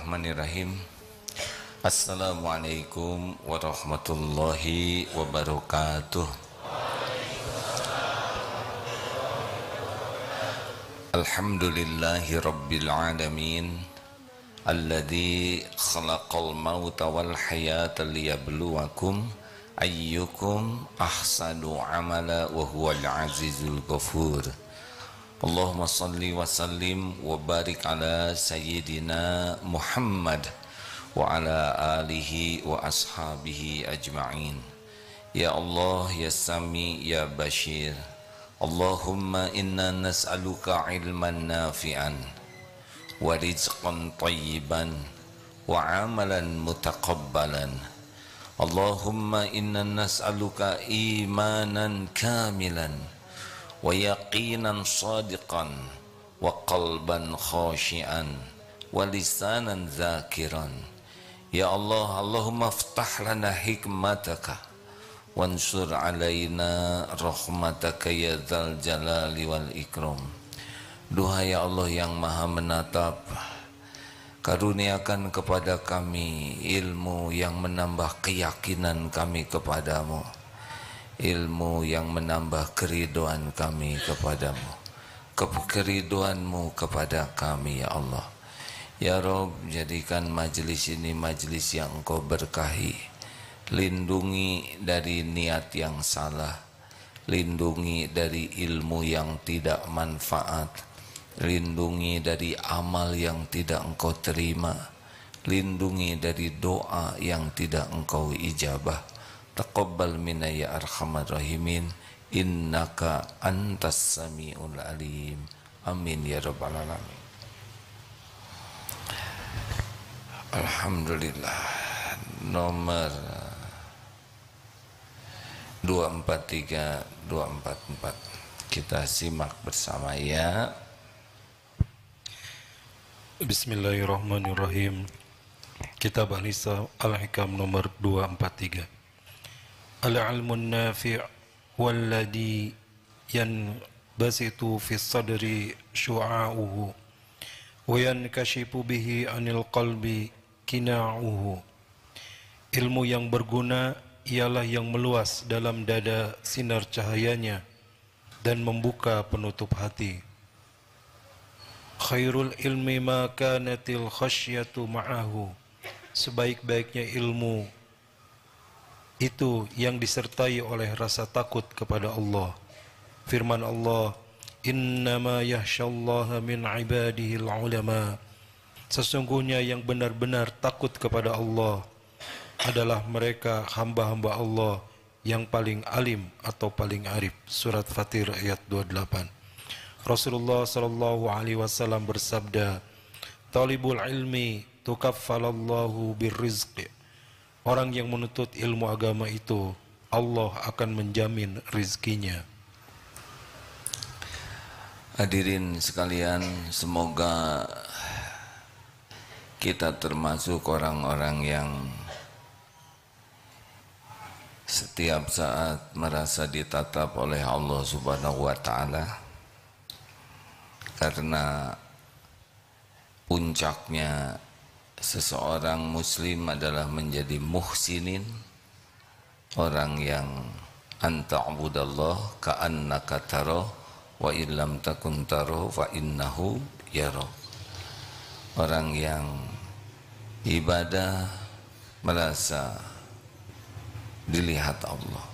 Bismillahirrahmanirrahim. Assalamualaikum warahmatullahi wabarakatuh. Alhamdulillahi rabbil alamin, alladzi khalaqal mauta wal hayata liyabluwakum ayyukum ahsanu amala wa huwal azizul ghafur. Allahumma salli wa sallim wa barik ala sayyidina Muhammad wa ala alihi wa ashabihi ajma'in. Ya Allah, ya Sami, ya Bashir, Allahumma inna nas'aluka ilman nafi'an wa rizqan tayyiban wa amalan mutaqabbalan. Allahumma inna nas'aluka imanan kamilan wa yaqinan sadiqan wa qalban khashian wa lisanan zakiran. Ya Allah, Allahumma aftah lana hikmataka wansur alaina rahmataka ya dzal jalali wal ikram. Duhai Allah yang maha menatap, karuniakan kepada kami ilmu yang menambah keyakinan kami kepadamu, ilmu yang menambah keriduan kami kepadamu, keriduanmu kepada kami ya Allah. Ya Rabb, jadikan majelis ini majelis yang Engkau berkahi. Lindungi dari niat yang salah, lindungi dari ilmu yang tidak manfaat, lindungi dari amal yang tidak Engkau terima, lindungi dari doa yang tidak Engkau ijabah. Taqabbal minna ya arhamar rahimin, innaka antas sami'ul alim. Amin ya rabbal alamin. Alhamdulillah. Nomor 243 244 kita simak bersama ya. Bismillahirrahmanirrahim. Kitab An-Nisa Al-Hikam nomor 243. Al-ilmun nafi' walladhi yanbasitu fi sadri syu'a'uhu wa yankashifu bihi 'anil qalbi kina'uhu. Ilmu yang berguna ialah yang meluas dalam dada sinar cahayanya dan membuka penutup hati. Khairul ilmi ma kanatil khasyatu ma'ahu. Sebaik-baiknya ilmu itu yang disertai oleh rasa takut kepada Allah. Firman Allah, innama yakhsyallaha min ibadihil ulama. Sesungguhnya yang benar-benar takut kepada Allah adalah mereka hamba-hamba Allah yang paling alim atau paling arif. Surat Fatir ayat 28. Rasulullah sallallahu alaihi wasallam bersabda, talibul ilmi tukaffalallahu birrizqi. Orang yang menuntut ilmu agama itu Allah akan menjamin rizkinya. Hadirin sekalian, semoga kita termasuk orang-orang yang setiap saat merasa ditatap oleh Allah Subhanahu wa ta'ala, karena puncaknya seseorang muslim adalah menjadi muhsinin, orang yang anta'budallah ka'annaka taro wa illam takun taro fa innahu yaro. Orang yang ibadah merasa dilihat Allah.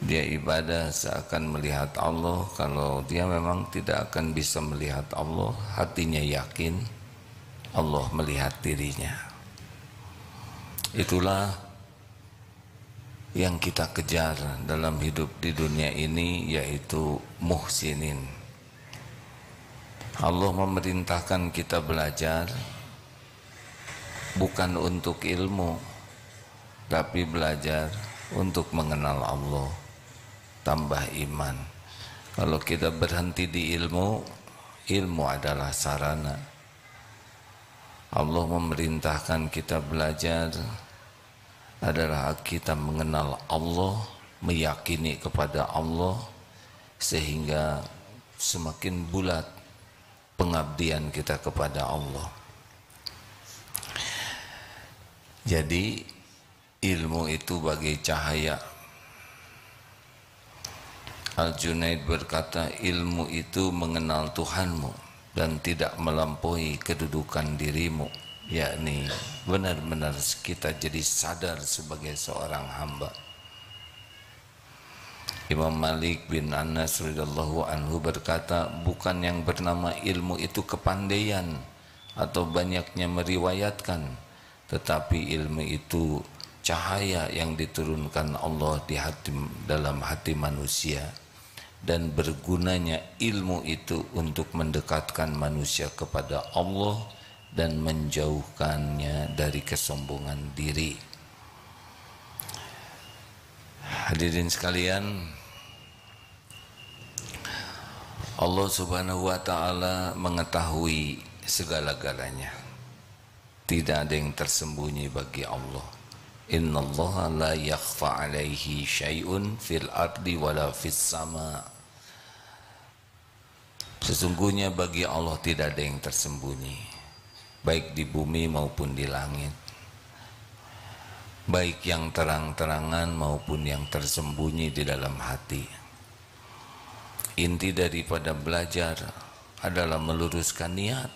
Dia ibadah seakan melihat Allah. Kalau dia memang tidak akan bisa melihat Allah, hatinya yakin Allah melihat dirinya. Itulah yang kita kejar dalam hidup di dunia ini, yaitu muhsinin. Allah memerintahkan kita belajar bukan untuk ilmu, tapi belajar untuk mengenal Allah, tambah iman. Kalau kita berhenti di ilmu, ilmu adalah sarana. Allah memerintahkan kita belajar adalah kita mengenal Allah, meyakini kepada Allah, sehingga semakin bulat pengabdian kita kepada Allah. Jadi ilmu itu bagai cahaya. Al-Junaid berkata, ilmu itu mengenal Tuhanmu dan tidak melampaui kedudukan dirimu, yakni benar-benar kita jadi sadar sebagai seorang hamba. Imam Malik bin Anas radhiyallahu anhu berkata, bukan yang bernama ilmu itu kepandaian atau banyaknya meriwayatkan, tetapi ilmu itu cahaya yang diturunkan Allah di hati, dalam hati manusia, dan bergunanya ilmu itu untuk mendekatkan manusia kepada Allah dan menjauhkannya dari kesombongan diri. Hadirin sekalian, Allah Subhanahu wa ta'ala mengetahui segala-galanya. Tidak ada yang tersembunyi bagi Allah. Innallaha la yakhfa alaihi syai'un fil ardi wala fis sama. Sesungguhnya bagi Allah tidak ada yang tersembunyi, baik di bumi maupun di langit, baik yang terang-terangan maupun yang tersembunyi di dalam hati. Inti daripada belajar adalah meluruskan niat.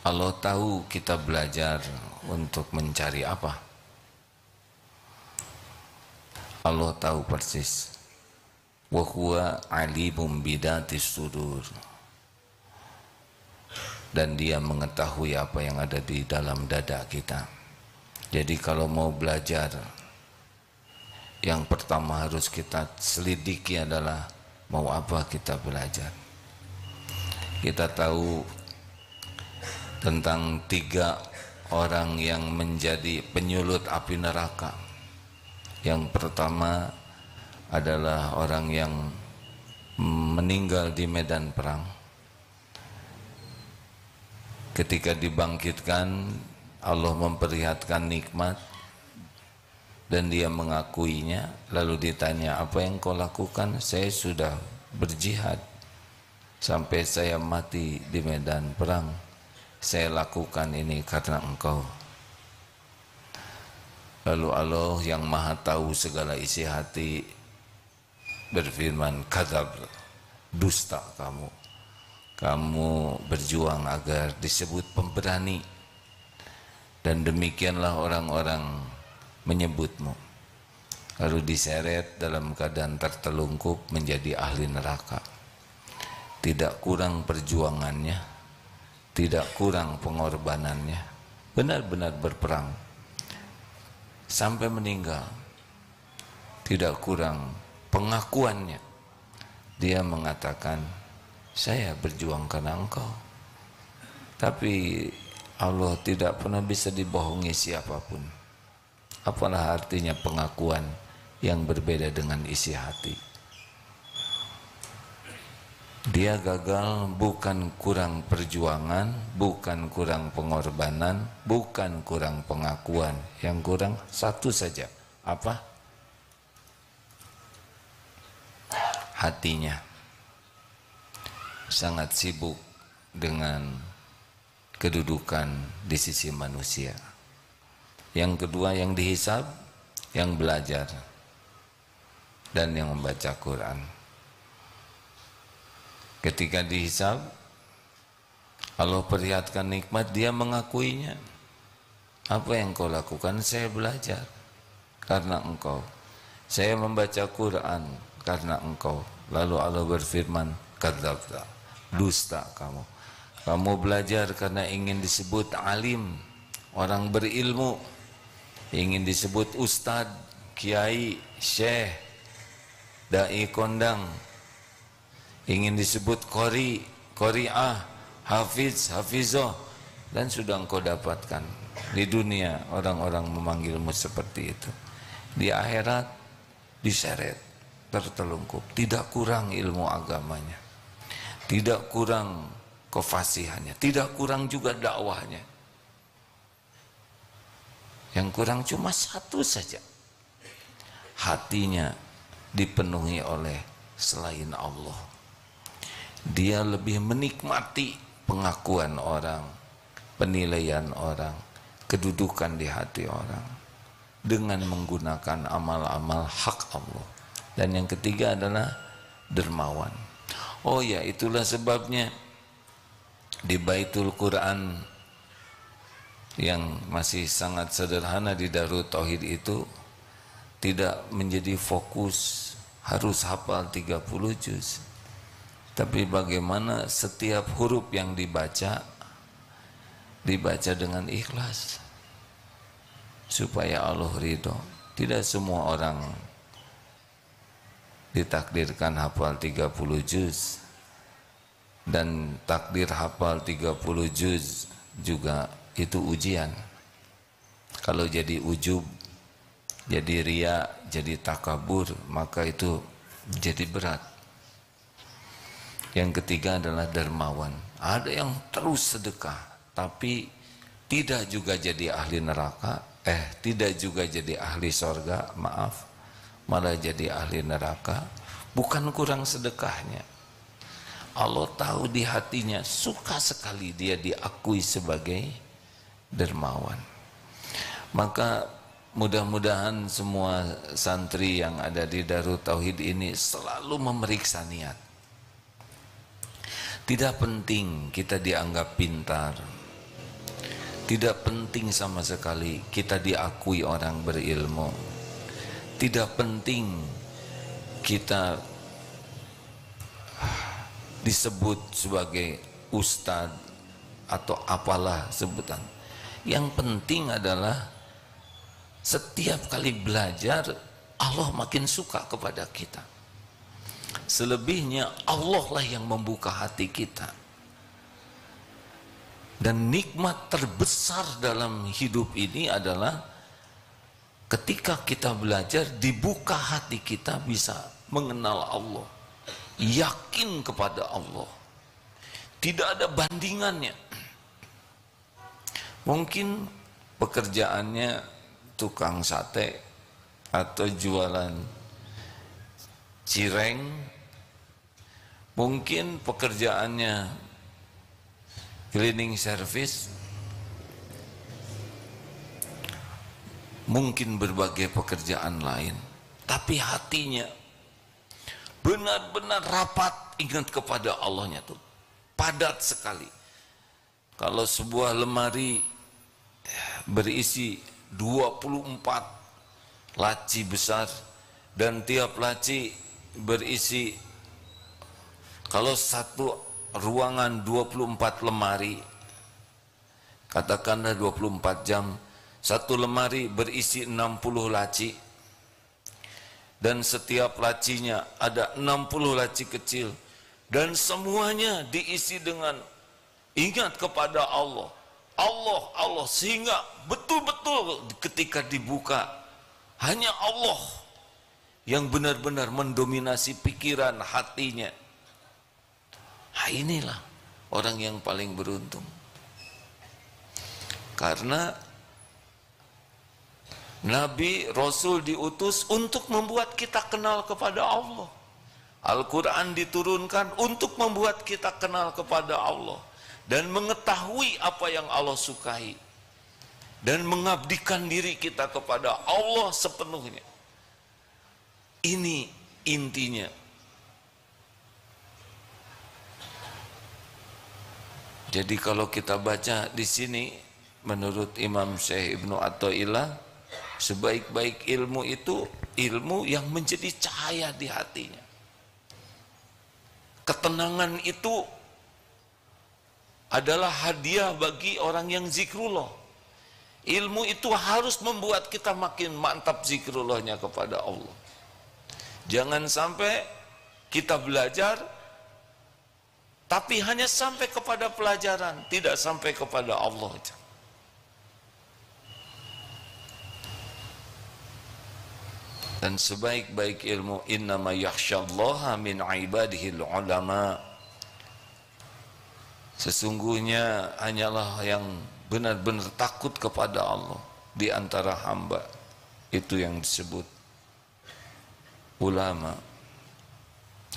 Allah tahu kita belajar untuk mencari apa. Allah tahu persis. Wa huwa alimum bidatis sudur. Dan Dia mengetahui apa yang ada di dalam dada kita. Jadi kalau mau belajar, yang pertama harus kita selidiki adalah mau apa kita belajar. Kita tahu tentang 3 orang yang menjadi penyulut api neraka. Yang pertama adalah orang yang meninggal di medan perang. Ketika dibangkitkan, Allah memperlihatkan nikmat dan dia mengakuinya. Lalu ditanya, apa yang kau lakukan? Saya sudah berjihad sampai saya mati di medan perang. Saya lakukan ini karena engkau. Lalu Allah yang maha tahu segala isi hati berfirman, kadzab, dusta kamu. Kamu berjuang agar disebut pemberani, dan demikianlah orang-orang menyebutmu. Lalu diseret dalam keadaan tertelungkup menjadi ahli neraka. Tidak kurang perjuangannya, tidak kurang pengorbanannya, benar-benar berperang sampai meninggal. Tidak kurang pengakuannya. Dia mengatakan, saya berjuang karena engkau. Tapi Allah tidak pernah bisa dibohongi siapapun. Apalah artinya pengakuan yang berbeda dengan isi hati? Dia gagal bukan kurang perjuangan, bukan kurang pengorbanan, bukan kurang pengakuan. Yang kurang satu saja. Apa? Hatinya. Sangat sibuk dengan kedudukan di sisi manusia. Yang kedua yang dihisab, yang belajar dan yang membaca Quran. Ketika dihisab, Allah perlihatkan nikmat, dia mengakuinya. Apa yang kau lakukan? Saya belajar karena engkau. Saya membaca Quran karena engkau. Lalu Allah berfirman, kadzabta, dusta kamu. Kamu belajar karena ingin disebut alim, orang berilmu, ingin disebut ustad, kiai, syekh, dai kondang, ingin disebut qori, qori'ah, hafiz, hafizah, dan sudah engkau dapatkan. Di dunia orang-orang memanggilmu seperti itu. Di akhirat diseret, tertelungkup. Tidak kurang ilmu agamanya, tidak kurang kefasihannya, tidak kurang juga dakwahnya. Yang kurang cuma satu saja, hatinya dipenuhi oleh selain Allah. Dia lebih menikmati pengakuan orang, penilaian orang, kedudukan di hati orang dengan menggunakan amal-amal hak Allah. Dan yang ketiga adalah dermawan. Oh ya, itulah sebabnya di Baitul Quran yang masih sangat sederhana di Darut Tauhid itu tidak menjadi fokus harus hafal 30 juz, tapi bagaimana setiap huruf yang dibaca dengan ikhlas supaya Allah ridho. Tidak semua orang ditakdirkan hafal 30 juz, dan takdir hafal 30 juz juga itu ujian. Kalau jadi ujub, jadi ria, jadi takabur, maka itu jadi berat. Yang ketiga adalah dermawan. Ada yang terus sedekah tapi tidak juga jadi ahli neraka, tidak juga jadi ahli sorga, maaf, malah jadi ahli neraka. Bukan kurang sedekahnya, Allah tahu di hatinya suka sekali dia diakui sebagai dermawan. Maka mudah-mudahan semua santri yang ada di Darut Tauhid ini selalu memeriksa niat. Tidak penting kita dianggap pintar, tidak penting sama sekali kita diakui orang berilmu, tidak penting kita disebut sebagai ustadz atau apalah sebutan. Yang penting adalah setiap kali belajar Allah makin suka kepada kita. Selebihnya Allah lah yang membuka hati kita. Dan nikmat terbesar dalam hidup ini adalah ketika kita belajar, dibuka hati kita bisa mengenal Allah, yakin kepada Allah, tidak ada bandingannya. Mungkin pekerjaannya tukang sate atau jualan cireng, mungkin pekerjaannya cleaning service, mungkin berbagai pekerjaan lain, tapi hatinya benar-benar rapat ingat kepada Allahnya tuh padat sekali. Kalau sebuah lemari berisi 24 laci besar dan tiap laci berisi, kalau satu ruangan 24 lemari, katakanlah 24 jam, satu lemari berisi 60 laci, dan setiap lacinya ada 60 laci kecil, dan semuanya diisi dengan ingat kepada Allah, Allah, Allah, sehingga betul-betul ketika dibuka hanya Allah yang benar-benar mendominasi pikiran hatinya. Nah, inilah orang yang paling beruntung, karena Nabi Rasul diutus untuk membuat kita kenal kepada Allah. Al-Quran diturunkan untuk membuat kita kenal kepada Allah dan mengetahui apa yang Allah sukai, dan mengabdikan diri kita kepada Allah sepenuhnya. Ini intinya. Jadi kalau kita baca di sini, menurut Imam Syekh Ibnu Athaillah, sebaik-baik ilmu itu ilmu yang menjadi cahaya di hatinya. Ketenangan itu adalah hadiah bagi orang yang zikrullah. Ilmu itu harus membuat kita makin mantap zikrullahnya kepada Allah. Jangan sampai kita belajar tapi hanya sampai kepada pelajaran, tidak sampai kepada Allah. Dan sebaik-baik ilmu, innama yakhsyallaha min ibadihil ulama, sesungguhnya hanyalah yang benar-benar takut kepada Allah di antara hamba, itu yang disebut ulama.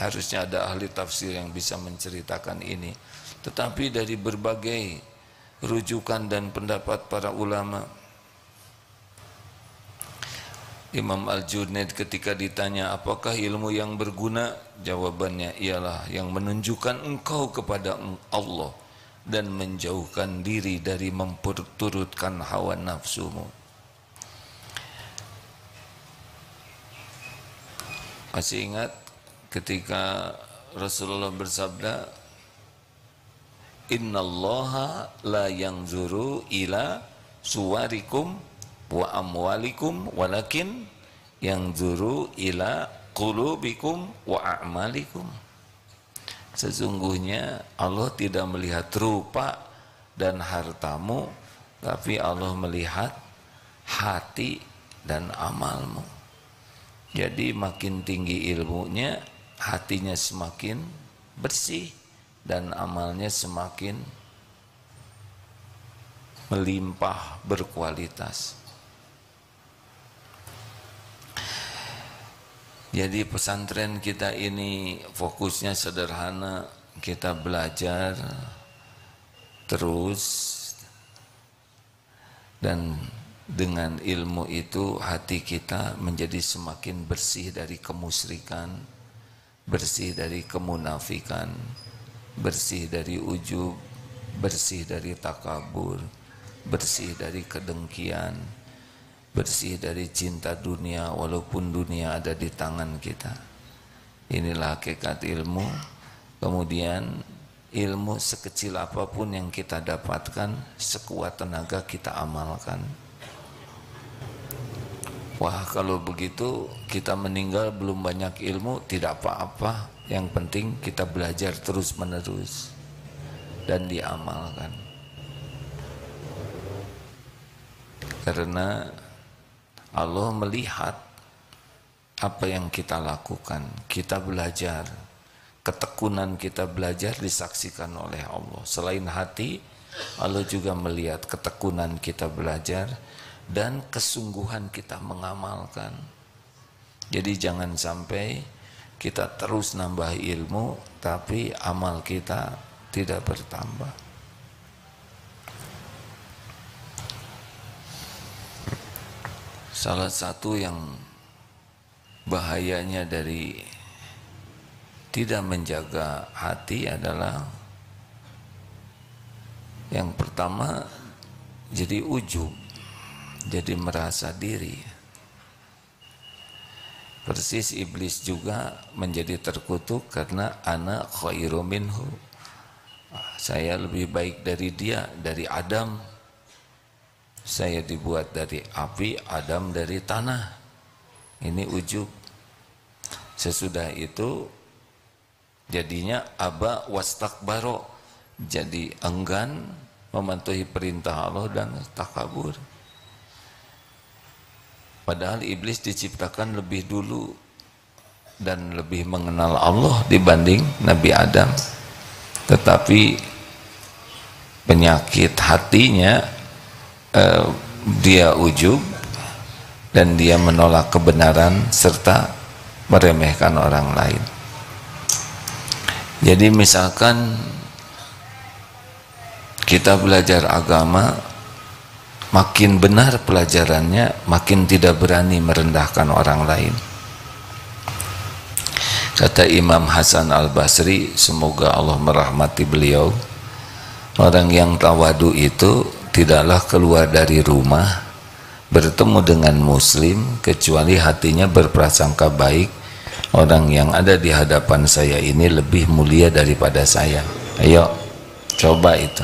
Harusnya ada ahli tafsir yang bisa menceritakan ini, tetapi dari berbagai rujukan dan pendapat para ulama. Imam Al-Junaid ketika ditanya apakah ilmu yang berguna, jawabannya ialah yang menunjukkan engkau kepada Allah dan menjauhkan diri dari memperturutkan hawa nafsumu. Masih ingat ketika Rasulullah bersabda, innallaha la yanzuru ila suwarikum wa amwalikum walakin yanzuru ila qulubikum wa a'malikum. Sesungguhnya Allah tidak melihat rupa dan hartamu, tapi Allah melihat hati dan amalmu. Jadi makin tinggi ilmunya, hatinya semakin bersih dan amalnya semakin melimpah berkualitas. Jadi pesantren kita ini fokusnya sederhana, kita belajar terus, dan dengan ilmu itu hati kita menjadi semakin bersih dari kemusyrikan, bersih dari kemunafikan, bersih dari ujub, bersih dari takabur, bersih dari kedengkian, bersih dari cinta dunia walaupun dunia ada di tangan kita. Inilah hakikat ilmu. Kemudian ilmu sekecil apapun yang kita dapatkan, sekuat tenaga kita amalkan. Wah, kalau begitu kita meninggal belum banyak ilmu, tidak apa-apa. Yang penting kita belajar terus menerus dan diamalkan. Karena Allah melihat apa yang kita lakukan. Kita belajar, ketekunan kita belajar disaksikan oleh Allah. Selain hati, Allah juga melihat ketekunan kita belajar dan kesungguhan kita mengamalkan. Jadi jangan sampai kita terus nambah ilmu tapi amal kita tidak bertambah. Salah satu yang bahayanya dari tidak menjaga hati adalah yang pertama, jadi ujub, jadi merasa diri. Persis iblis juga menjadi terkutuk karena ana khairu minhu, saya lebih baik dari dia, dari Adam. Saya dibuat dari api, Adam dari tanah. Ini ujub. Sesudah itu jadinya aba wastakbaro, jadi enggan mematuhi perintah Allah dan takabur. Padahal iblis diciptakan lebih dulu dan lebih mengenal Allah dibanding Nabi Adam. Tetapi penyakit hatinya, dia ujub dan dia menolak kebenaran serta meremehkan orang lain. Jadi misalkan kita belajar agama, makin benar pelajarannya, makin tidak berani merendahkan orang lain. Kata Imam Hasan Al-Basri, semoga Allah merahmati beliau, orang yang tawadu itu tidaklah keluar dari rumah bertemu dengan muslim kecuali hatinya berprasangka baik, orang yang ada di hadapan saya ini lebih mulia daripada saya. Ayo coba itu.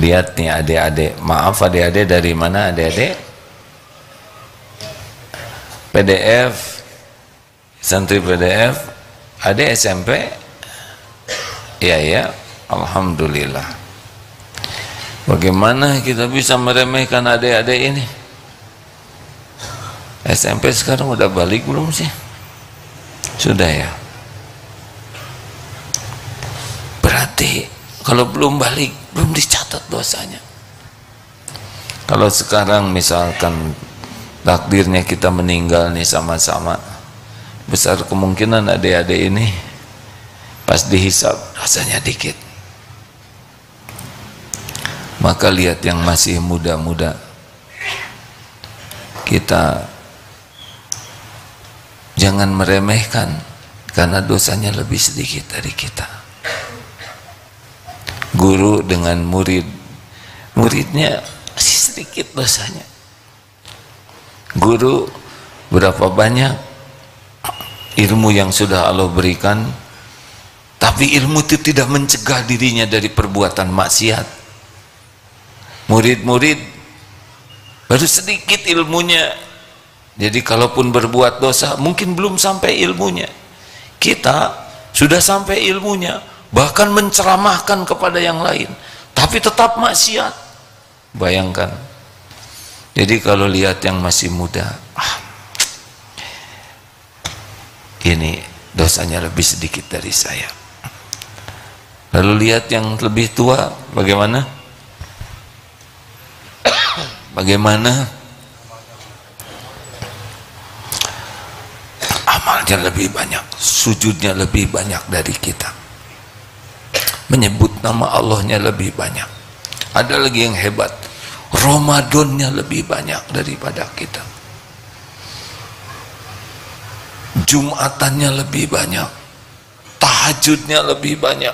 Lihat nih adik-adik, maaf adik-adik dari mana adik-adik? PDF, santri PDF, adik SMP? Iya ya, alhamdulillah. Bagaimana kita bisa meremehkan adik-adik ini? SMP sekarang udah balik belum sih? Sudah ya? Berarti kalau belum balik, belum dicatat dosanya. Kalau sekarang misalkan takdirnya kita meninggal nih sama-sama, besar kemungkinan adik-adik ini pas dihisab dosanya dikit. Maka lihat yang masih muda-muda, kita jangan meremehkan karena dosanya lebih sedikit dari kita. Guru dengan murid, muridnya masih sedikit dosanya. Guru berapa banyak ilmu yang sudah Allah berikan, tapi ilmu itu tidak mencegah dirinya dari perbuatan maksiat. Murid-murid baru sedikit ilmunya, jadi kalaupun berbuat dosa mungkin belum sampai ilmunya. Kita sudah sampai ilmunya, bahkan menceramahkan kepada yang lain, tapi tetap maksiat. Bayangkan. Jadi kalau lihat yang masih muda, ini dosanya lebih sedikit dari saya. Lalu lihat yang lebih tua, bagaimana? Bagaimana? Amalnya lebih banyak, sujudnya lebih banyak dari kita, menyebut nama Allahnya lebih banyak. Ada lagi yang hebat, Ramadannya lebih banyak daripada kita, Jumatannya lebih banyak, tahajudnya lebih banyak,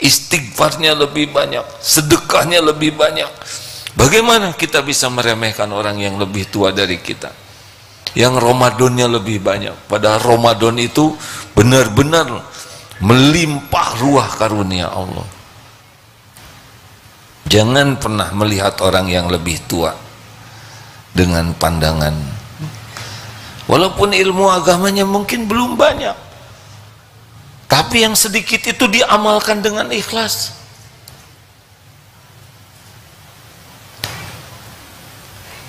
istighfarnya lebih banyak, sedekahnya lebih banyak. Bagaimana kita bisa meremehkan orang yang lebih tua dari kita, yang Ramadannya lebih banyak? Padahal Ramadan itu benar-benar melimpah ruah karunia Allah. Jangan pernah melihat orang yang lebih tua dengan pandangan, walaupun ilmu agamanya mungkin belum banyak, tapi yang sedikit itu diamalkan dengan ikhlas.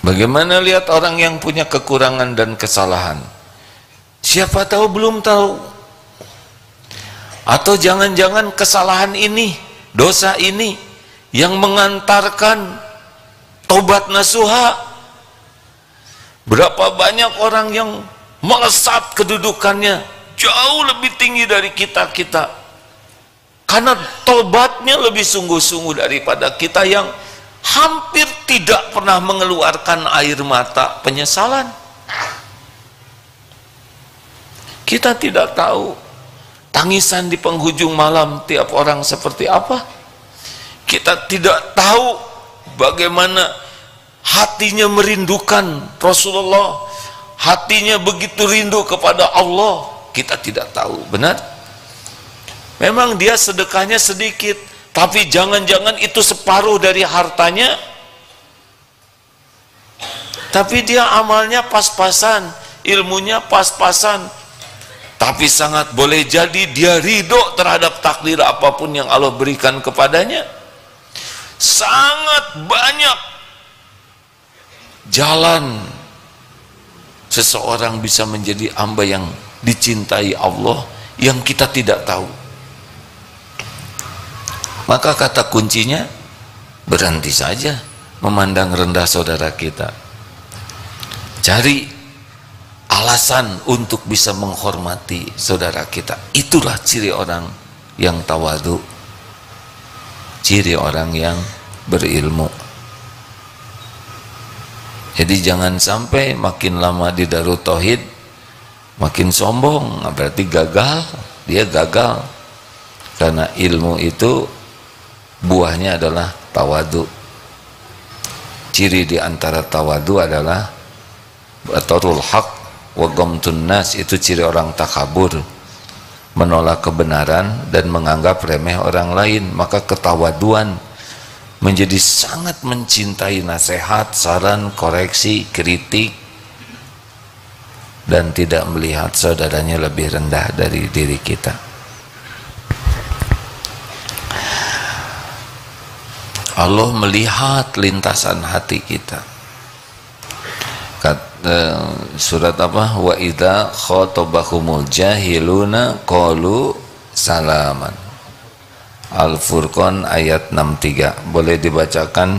Bagaimana lihat orang yang punya kekurangan dan kesalahan? Siapa tahu belum tahu, atau jangan-jangan kesalahan ini, dosa ini yang mengantarkan tobat nasuha. Berapa banyak orang yang melesat kedudukannya jauh lebih tinggi dari kita karena tobatnya lebih sungguh-sungguh daripada kita yang hampir tidak pernah mengeluarkan air mata penyesalan. Kita tidak tahu tangisan di penghujung malam tiap orang seperti apa. Kita tidak tahu bagaimana hatinya merindukan Rasulullah, hatinya begitu rindu kepada Allah. Kita tidak tahu, benar? Memang dia sedekahnya sedikit, tapi jangan-jangan itu separuh dari hartanya, tapi dia amalnya pas-pasan, ilmunya pas-pasan, tapi sangat boleh jadi dia ridho terhadap takdir apapun yang Allah berikan kepadanya. Sangat banyak jalan seseorang bisa menjadi hamba yang dicintai Allah yang kita tidak tahu. Maka kata kuncinya, berhenti saja memandang rendah saudara kita. Cari alasan untuk bisa menghormati saudara kita. Itulah ciri orang yang tawadu, ciri orang yang berilmu. Jadi jangan sampai makin lama di Darut Tauhid makin sombong, berarti gagal. Dia gagal karena ilmu itu buahnya adalah tawadu. Ciri di antara tawadu adalah batarul haq wa ghamtun nas, itu ciri orang takabur, menolak kebenaran dan menganggap remeh orang lain. Maka ketawaduan menjadi sangat mencintai nasihat, saran, koreksi, kritik, dan tidak melihat saudaranya lebih rendah dari diri kita. Allah melihat lintasan hati kita. Surat apa? Wa idza khatabahumul jahiluna qalu salaman. Al-Furqan ayat 63. Boleh dibacakan?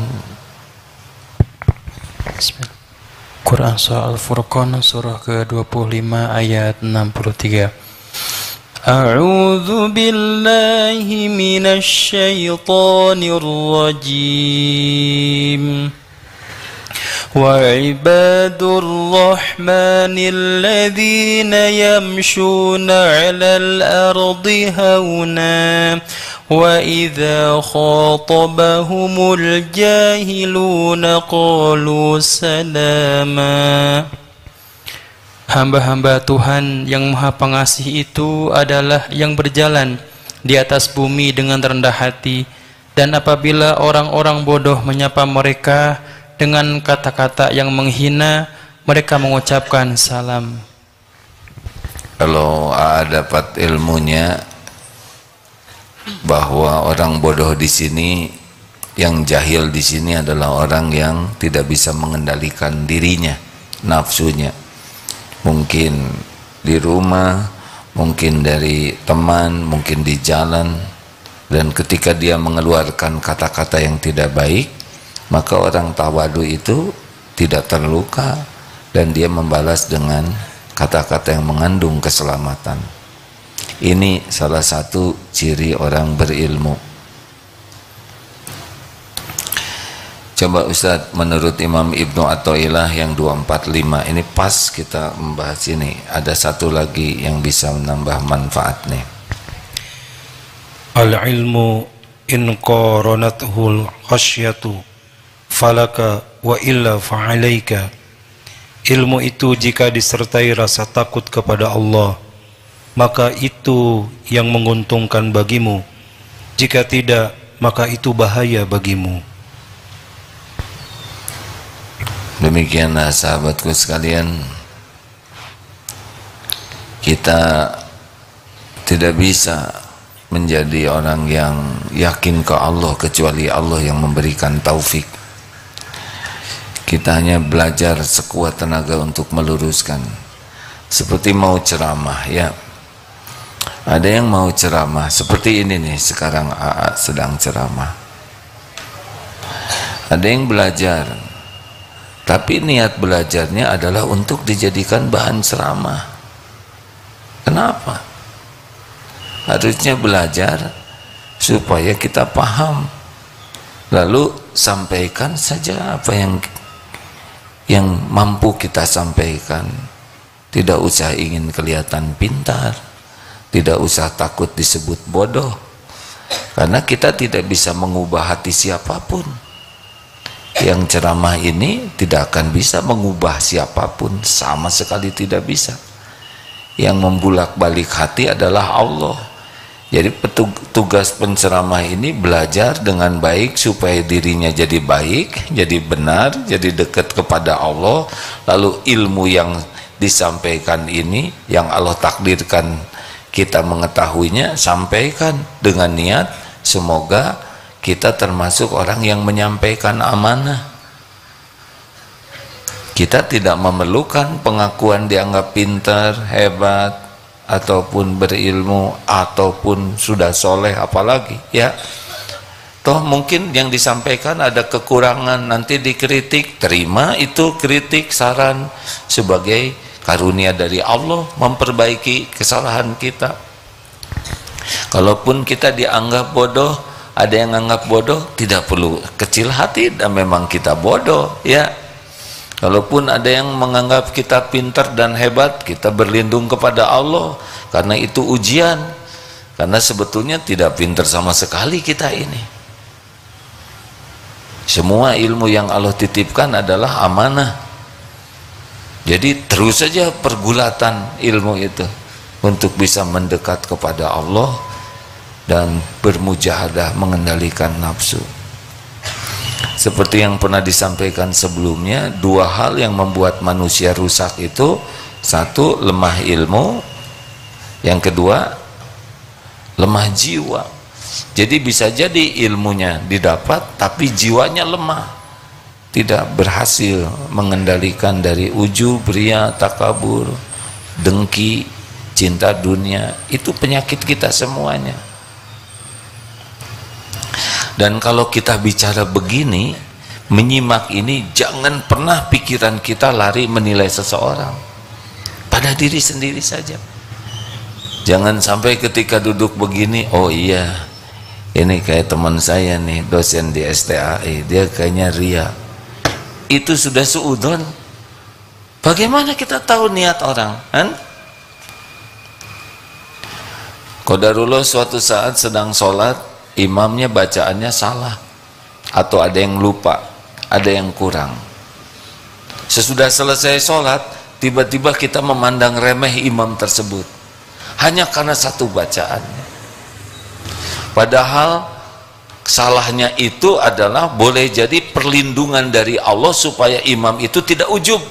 Bismillah. Quran surah Al-Furqan surah ke-25 ayat 63. أعوذ بالله من الشيطان الرجيم وعباد الرحمن الذين يمشون على الأرض هونا وإذا خاطبهم الجاهلون قالوا سلاما. Hamba-hamba Tuhan yang Maha Pengasih itu adalah yang berjalan di atas bumi dengan rendah hati, dan apabila orang-orang bodoh menyapa mereka dengan kata-kata yang menghina, mereka mengucapkan salam. Kalau dapat ilmunya bahwa orang bodoh di sini, yang jahil di sini adalah orang yang tidak bisa mengendalikan dirinya, nafsunya. Mungkin di rumah, mungkin dari teman, mungkin di jalan, dan ketika dia mengeluarkan kata-kata yang tidak baik, maka orang tawadu itu tidak terluka dan dia membalas dengan kata-kata yang mengandung keselamatan. Ini salah satu ciri orang berilmu. Coba Ustadz, menurut Imam Ibnu Athaillah yang 245, ini pas kita membahas ini. Ada satu lagi yang bisa menambah manfaat nih. Al-ilmu in qaranathul khasyatu falaka wa illa fa'alaika. Ilmu itu jika disertai rasa takut kepada Allah, maka itu yang menguntungkan bagimu. Jika tidak, maka itu bahaya bagimu. Demikianlah sahabatku sekalian, kita tidak bisa menjadi orang yang yakin ke Allah kecuali Allah yang memberikan taufik. Kita hanya belajar sekuat tenaga untuk meluruskan. Seperti mau ceramah ya, ada yang mau ceramah seperti ini nih, sekarang AA sedang ceramah. Ada yang belajar, tapi niat belajarnya adalah untuk dijadikan bahan ceramah. Kenapa? Harusnya belajar supaya kita paham, lalu sampaikan saja apa yang mampu kita sampaikan. Tidak usah ingin kelihatan pintar, tidak usah takut disebut bodoh, karena kita tidak bisa mengubah hati siapapun. Yang ceramah ini tidak akan bisa mengubah siapapun, sama sekali tidak bisa. Yang membulak-balik hati adalah Allah. Jadi tugas penceramah ini belajar dengan baik supaya dirinya jadi baik, jadi benar, jadi dekat kepada Allah. Lalu ilmu yang disampaikan ini, yang Allah takdirkan kita mengetahuinya, sampaikan dengan niat semoga kita termasuk orang yang menyampaikan amanah. Kita tidak memerlukan pengakuan dianggap pintar, hebat, ataupun berilmu, ataupun sudah soleh, apalagi ya. Toh mungkin yang disampaikan ada kekurangan, nanti dikritik, terima itu kritik, saran sebagai karunia dari Allah memperbaiki kesalahan kita. Kalaupun kita dianggap bodoh, ada yang anggap bodoh, tidak perlu kecil hati, dan memang kita bodoh ya. Kalaupun ada yang menganggap kita pintar dan hebat, kita berlindung kepada Allah, karena itu ujian, karena sebetulnya tidak pintar sama sekali kita ini. Semua ilmu yang Allah titipkan adalah amanah. Jadi terus saja pergulatan ilmu itu untuk bisa mendekat kepada Allah dan bermujahadah mengendalikan nafsu. Seperti yang pernah disampaikan sebelumnya, dua hal yang membuat manusia rusak itu, satu lemah ilmu, yang kedua lemah jiwa. Jadi bisa jadi ilmunya didapat tapi jiwanya lemah, tidak berhasil mengendalikan dari ujub, ria, takabur, dengki, cinta dunia. Itu penyakit kita semuanya. Dan kalau kita bicara begini, menyimak ini, jangan pernah pikiran kita lari menilai seseorang pada diri sendiri saja. Jangan sampai ketika duduk begini, oh iya, ini kayak teman saya nih, dosen di STAI, dia kayaknya ria. Itu sudah suudon. Bagaimana kita tahu niat orang? Kan? Qadarullah suatu saat sedang sholat, imamnya bacaannya salah, atau ada yang lupa, ada yang kurang. Sesudah selesai sholat, tiba-tiba kita memandang remeh imam tersebut, hanya karena satu bacaannya. Padahal salahnya itu adalah boleh jadi perlindungan dari Allah supaya imam itu tidak ujub.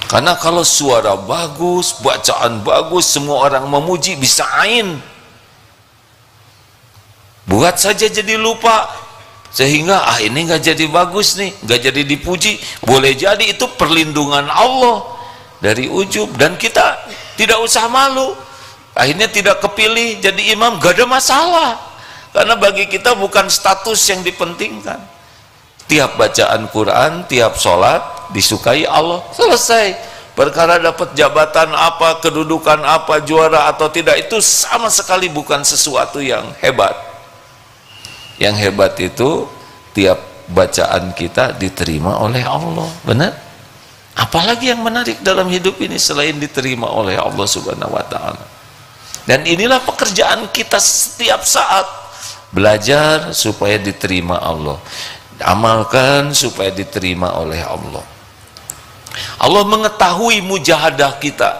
Karena kalau suara bagus, bacaan bagus, semua orang memuji, bisa ain. Buat saja jadi lupa, sehingga ini nggak jadi bagus nih, nggak jadi dipuji. Boleh jadi itu perlindungan Allah dari ujub, dan kita tidak usah malu. Akhirnya tidak kepilih jadi imam, gak ada masalah, karena bagi kita bukan status yang dipentingkan. Tiap bacaan Quran, tiap sholat disukai Allah, selesai. Perkara dapat jabatan apa, kedudukan apa, juara atau tidak, itu sama sekali bukan sesuatu yang hebat. Yang hebat itu tiap bacaan kita diterima oleh Allah. Benar? Apalagi yang menarik dalam hidup ini selain diterima oleh Allah Subhanahu wa ta'ala. Dan inilah pekerjaan kita setiap saat, belajar supaya diterima Allah, amalkan supaya diterima oleh Allah. Allah mengetahui mujahadah kita,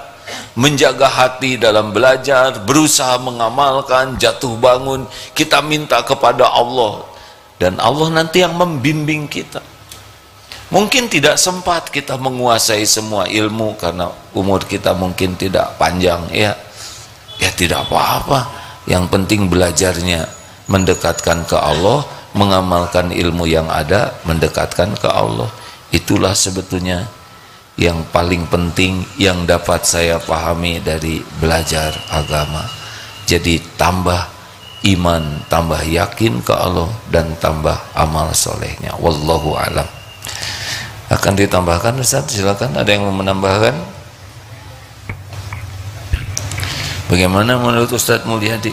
menjaga hati dalam belajar, berusaha mengamalkan, jatuh bangun, kita minta kepada Allah, dan Allah nanti yang membimbing kita. Mungkin tidak sempat kita menguasai semua ilmu karena umur kita mungkin tidak panjang, ya tidak apa-apa, yang penting belajarnya mendekatkan ke Allah, mengamalkan ilmu yang ada mendekatkan ke Allah. Itulah sebetulnya yang paling penting yang dapat saya pahami dari belajar agama. Jadi tambah iman, tambah yakin ke Allah, dan tambah amal solehnya. Wallahu alam. Akan ditambahkan Ustaz, silakan, ada yang mau menambahkan? Bagaimana menurut Ustadz Mulyadi?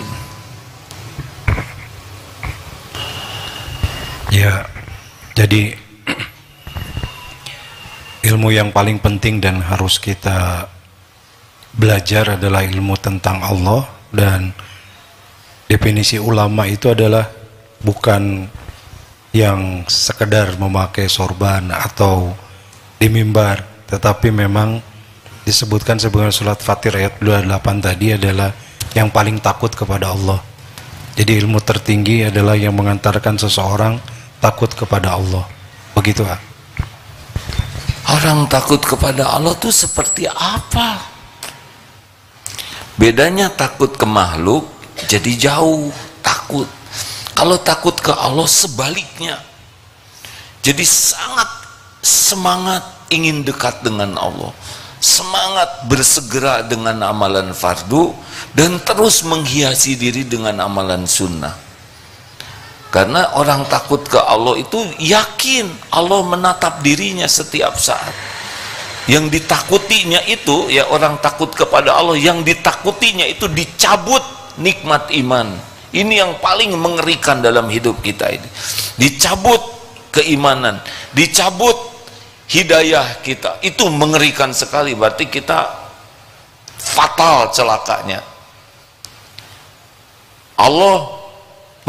Ya, jadi ilmu yang paling penting dan harus kita belajar adalah ilmu tentang Allah, dan definisi ulama itu adalah bukan yang sekedar memakai sorban atau di mimbar, tetapi memang disebutkan sebagai surat Fatir ayat 28 tadi adalah yang paling takut kepada Allah. Jadi ilmu tertinggi adalah yang mengantarkan seseorang takut kepada Allah. Begitu, Pak. Orang takut kepada Allah itu seperti apa? Bedanya takut ke makhluk jadi jauh takut. Kalau takut ke Allah sebaliknya, jadi sangat semangat ingin dekat dengan Allah, semangat bersegera dengan amalan fardu, dan terus menghiasi diri dengan amalan sunnah. Karena orang takut ke Allah itu yakin Allah menatap dirinya setiap saat. Yang ditakutinya itu, ya orang takut kepada Allah, yang ditakutinya itu dicabut nikmat iman. Ini yang paling mengerikan dalam hidup kita ini. Dicabut keimanan, dicabut hidayah kita, itu mengerikan sekali. Berarti kita fatal celakanya. Allah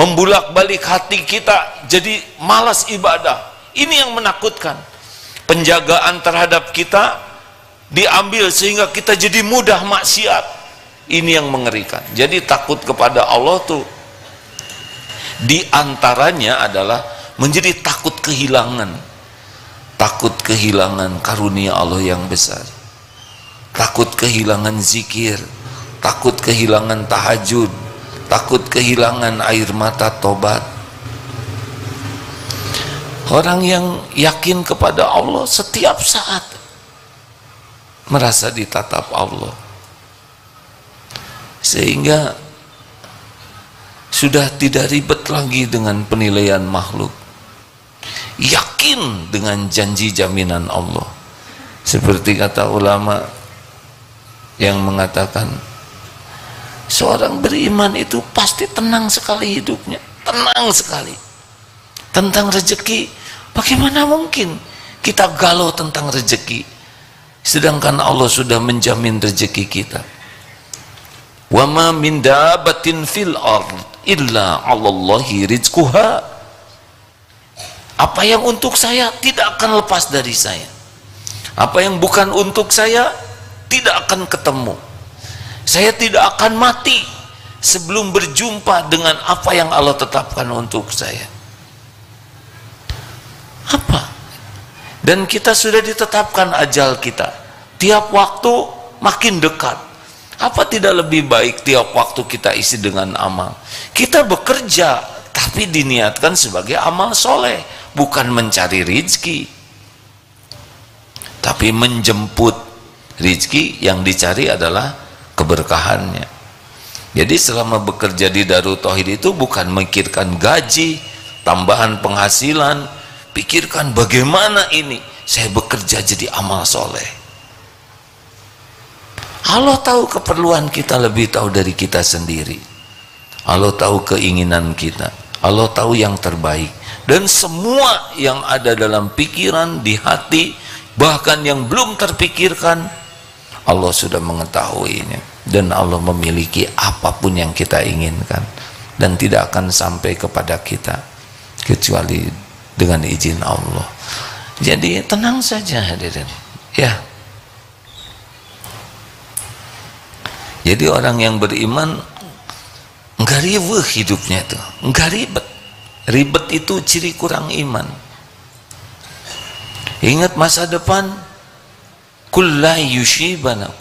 membulak-balik hati kita jadi malas ibadah. Ini yang menakutkan. Penjagaan terhadap kita diambil sehingga kita jadi mudah maksiat. Ini yang mengerikan. Jadi takut kepada Allah tuh diantaranya adalah menjadi takut kehilangan. Takut kehilangan karunia Allah yang besar, takut kehilangan zikir, takut kehilangan tahajud, takut kehilangan air mata tobat. Orang yang yakin kepada Allah setiap saat merasa ditatap Allah, sehingga sudah tidak ribet lagi dengan penilaian makhluk, yakin dengan janji jaminan Allah. Seperti kata ulama, yang mengatakan seorang beriman itu pasti tenang sekali hidupnya, tenang sekali. Tentang rezeki, bagaimana mungkin kita galau tentang rezeki, sedangkan Allah sudah menjamin rezeki kita. Wa ma min dabbatin fil ard illa 'alallahi rizquha. Apa yang untuk saya tidak akan lepas dari saya. Apa yang bukan untuk saya tidak akan ketemu. Saya tidak akan mati sebelum berjumpa dengan apa yang Allah tetapkan untuk saya. Apa? Dan kita sudah ditetapkan ajal kita. Tiap waktu makin dekat. Apa tidak lebih baik tiap waktu kita isi dengan amal? Kita bekerja, tapi diniatkan sebagai amal soleh, bukan mencari rizki, tapi menjemput rizki. Yang dicari adalah keberkahannya. Jadi selama bekerja di Darut Tauhid itu bukan memikirkan gaji, tambahan penghasilan, pikirkan bagaimana ini saya bekerja jadi amal soleh. Allah tahu keperluan kita lebih tahu dari kita sendiri. Allah tahu keinginan kita, Allah tahu yang terbaik, dan semua yang ada dalam pikiran, di hati, bahkan yang belum terpikirkan, Allah sudah mengetahuinya. Dan Allah memiliki apapun yang kita inginkan, dan tidak akan sampai kepada kita kecuali dengan izin Allah. Jadi tenang saja hadirin ya. Jadi orang yang beriman enggak riweuh hidupnya tuh, enggak ribet. Ribet itu ciri kurang iman. Ingat masa depan, kullai yusibana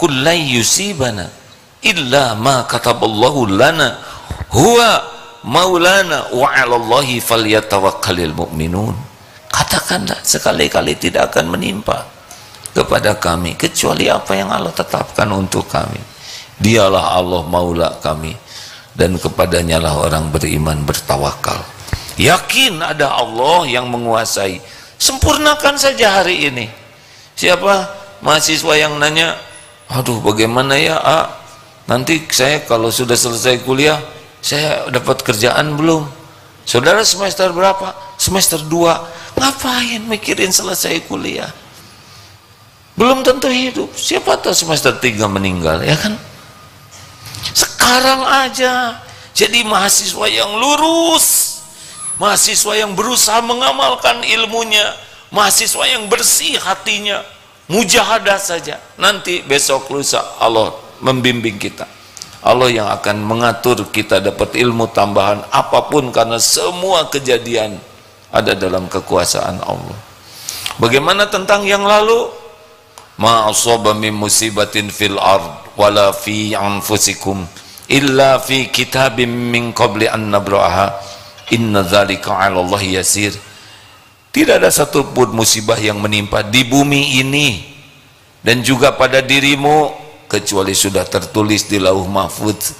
illa ma kataballahu lana huwa maulana wa 'alallahi falyatawakkalul mu'minun. Katakanlah, sekali-kali tidak akan menimpa kepada kami kecuali apa yang Allah tetapkan untuk kami. Dialah Allah maula kami, dan kepadanya lah orang beriman bertawakal. Yakin ada Allah yang menguasai. Sempurnakan saja hari ini. Siapa mahasiswa yang nanya, aduh bagaimana ya nanti saya kalau sudah selesai kuliah, saya dapat kerjaan belum? Saudara semester berapa? Semester 2. Ngapain mikirin selesai kuliah? Belum tentu hidup. Siapa tahu semester 3 meninggal, ya kan? Sekarang aja jadi mahasiswa yang lurus, mahasiswa yang berusaha mengamalkan ilmunya, mahasiswa yang bersih hatinya, mujahadah saja. Nanti besok lusa Allah membimbing kita. Allah yang akan mengatur kita dapat ilmu tambahan apapun, karena semua kejadian ada dalam kekuasaan Allah. Bagaimana tentang yang lalu? Ma asaba min musibatin fil ard wala fi anfusikum illa fi kitabim min qabli an nabra'aha inna dzalika 'ala Allah yasir. Tidak ada satupun musibah yang menimpa di bumi ini dan juga pada dirimu kecuali sudah tertulis di Lauh Mahfuz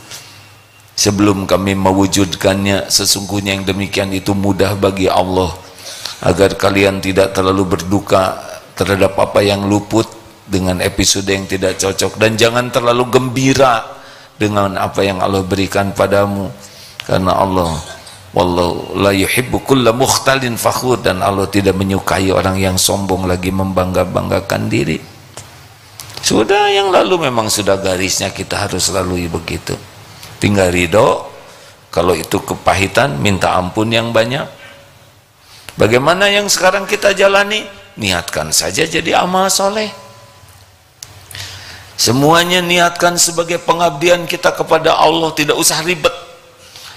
sebelum kami mewujudkannya. Sesungguhnya yang demikian itu mudah bagi Allah, agar kalian tidak terlalu berduka terhadap apa yang luput dengan episode yang tidak cocok, dan jangan terlalu gembira dengan apa yang Allah berikan padamu, karena Allah wallahu la yuhibbu kulla mukhtalin fakhur, dan Allah tidak menyukai orang yang sombong lagi membangga-banggakan diri. Sudah yang lalu memang sudah garisnya, kita harus lalui begitu. Tinggal ridho, kalau itu kepahitan minta ampun yang banyak. Bagaimana yang sekarang kita jalani? Niatkan saja jadi amal soleh. Semuanya niatkan sebagai pengabdian kita kepada Allah, tidak usah ribet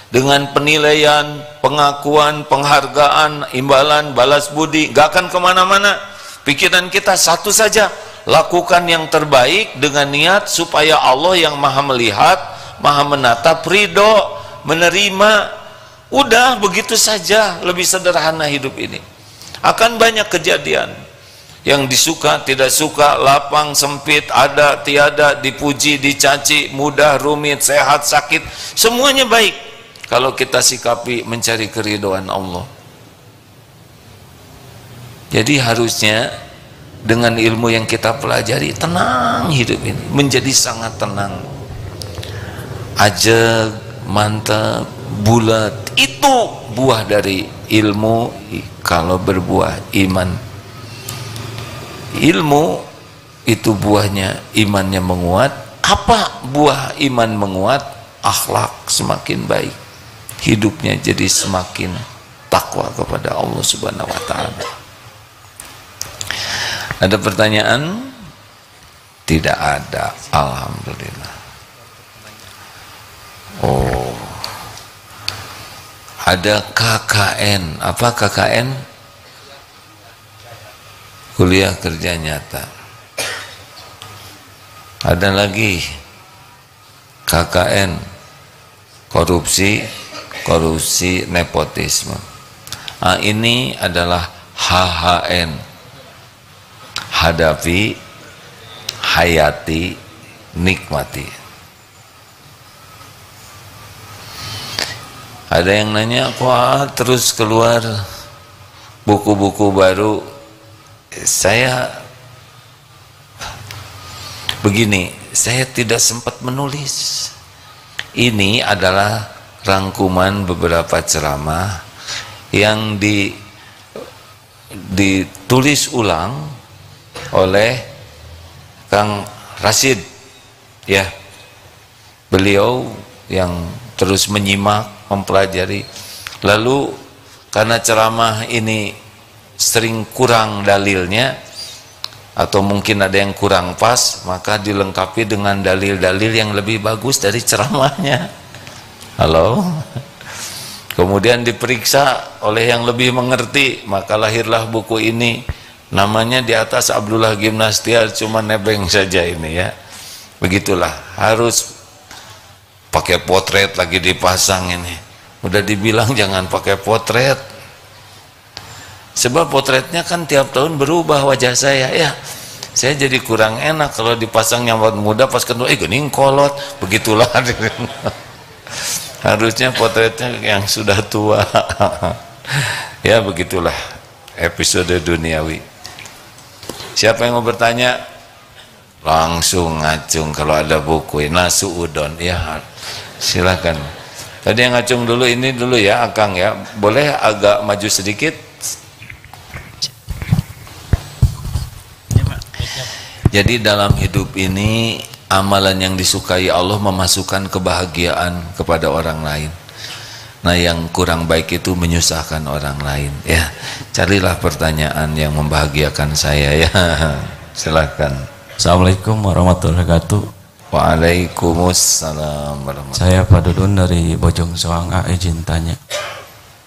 dengan penilaian, pengakuan, penghargaan, imbalan, balas budi, gak akan kemana-mana. Pikiran kita satu saja, lakukan yang terbaik dengan niat supaya Allah yang maha melihat, maha menatap, ridho, menerima. Udah begitu saja, lebih sederhana hidup ini. Akan banyak kejadian yang disuka, tidak suka, lapang, sempit, ada, tiada, dipuji, dicaci, mudah, rumit, sehat, sakit, semuanya baik kalau kita sikapi mencari keridhaan Allah. Jadi harusnya dengan ilmu yang kita pelajari, tenang hidup ini, menjadi sangat tenang. Ajeg, mantap, bulat, itu buah dari ilmu. Kalau berbuah iman, ilmu itu buahnya imannya menguat. Apa buah iman menguat? Akhlak semakin baik, hidupnya jadi semakin takwa kepada Allah Subhanahu wa Ta'ala. Ada pertanyaan? Tidak ada, alhamdulillah. Oh, ada KKN. Apa KKN? Kuliah kerja nyata. Ada lagi KKN, korupsi nepotisme. Ini adalah HHN, hadapi, hayati, nikmati. Ada yang nanya, kok terus keluar buku-buku baru? Saya begini, saya tidak sempat menulis. Ini adalah rangkuman beberapa ceramah yang ditulis ulang oleh Kang Rashid, ya. Beliau yang terus menyimak, mempelajari. Lalu karena ceramah ini sering kurang dalilnya, atau mungkin ada yang kurang pas, maka dilengkapi dengan dalil-dalil yang lebih bagus dari ceramahnya. Halo? Kemudian diperiksa oleh yang lebih mengerti, maka lahirlah buku ini. Namanya di atas Abdullah Gimnastiar, cuma nebeng saja ini, ya. Begitulah, harus pakai potret lagi dipasang ini. Udah dibilang jangan pakai potret, sebab potretnya kan tiap tahun berubah wajah saya, ya. Saya jadi kurang enak kalau dipasang nyambat muda, pas kedua gening kolot, begitulah. Harusnya potretnya yang sudah tua. Ya, begitulah episode duniawi. Siapa yang mau bertanya? Langsung ngacung kalau ada buku. Nasu udon, ya, silakan. Tadi yang ngacung dulu, ini dulu ya, Akang, ya. Boleh agak maju sedikit? Jadi dalam hidup ini, amalan yang disukai Allah memasukkan kebahagiaan kepada orang lain. Nah, yang kurang baik itu menyusahkan orang lain, ya. Carilah pertanyaan yang membahagiakan saya, ya. Silakan. Assalamualaikum warahmatullahi wabarakatuh. Waalaikumsalam warahmatullahi wabarakatuh. Saya Pak Dudun dari Bojong Soang. Izin tanya,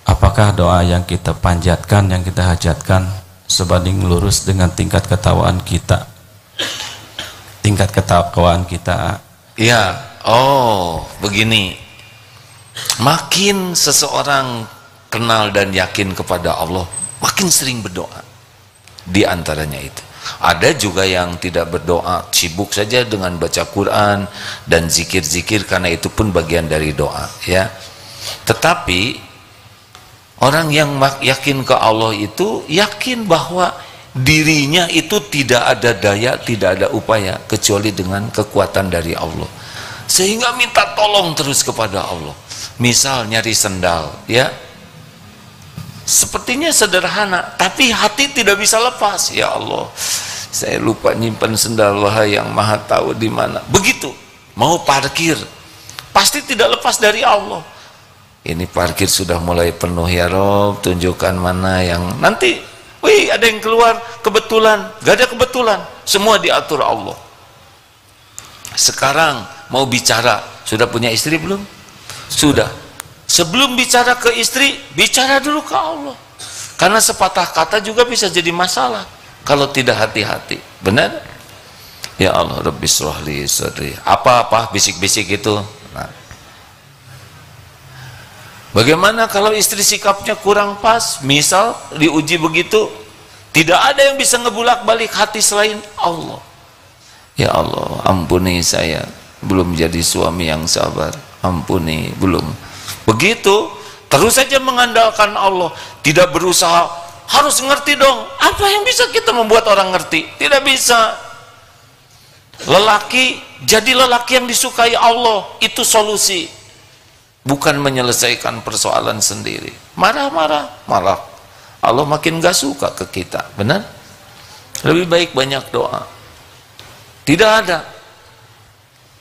apakah doa yang kita panjatkan, yang kita hajatkan sebanding lurus dengan tingkat ketakwaan kita? Tingkat ketakwaan kita. Ya, oh, begini. Makin seseorang kenal dan yakin kepada Allah, makin sering berdoa. Di antaranya itu. Ada juga yang tidak berdoa, sibuk saja dengan baca Quran dan zikir-zikir, karena itu pun bagian dari doa, ya. Tetapi orang yang yakin ke Allah itu yakin bahwa dirinya itu tidak ada daya, tidak ada upaya kecuali dengan kekuatan dari Allah, sehingga minta tolong terus kepada Allah. Misal nyari sendal, ya, sepertinya sederhana, tapi hati tidak bisa lepas. Ya Allah, saya lupa nyimpan sendal, wahai yang maha tahu di mana. Begitu mau parkir, pasti tidak lepas dari Allah. Ini parkir sudah mulai penuh, ya Rob, tunjukkan mana yang nanti. Wih, ada yang keluar kebetulan, gak ada kebetulan, semua diatur Allah. Sekarang mau bicara, sudah punya istri belum? Sudah. Sebelum bicara ke istri, bicara dulu ke Allah, karena sepatah kata juga bisa jadi masalah kalau tidak hati-hati. Benar? Ya Allah, Rabbi shrahli sadri. Apa-apa bisik-bisik itu. Nah, bagaimana kalau istri sikapnya kurang pas? Misal diuji begitu, tidak ada yang bisa ngebulak-balik hati selain Allah. Ya Allah, ampuni saya, belum jadi suami yang sabar. Ampuni, belum. Begitu, terus saja mengandalkan Allah, tidak berusaha harus ngerti dong. Apa yang bisa kita membuat orang ngerti? Tidak bisa. Lelaki, jadi lelaki yang disukai Allah, itu solusi. Bukan menyelesaikan persoalan sendiri. Marah-marah, malah Allah makin gak suka ke kita. Benar? Lebih baik banyak doa. Tidak ada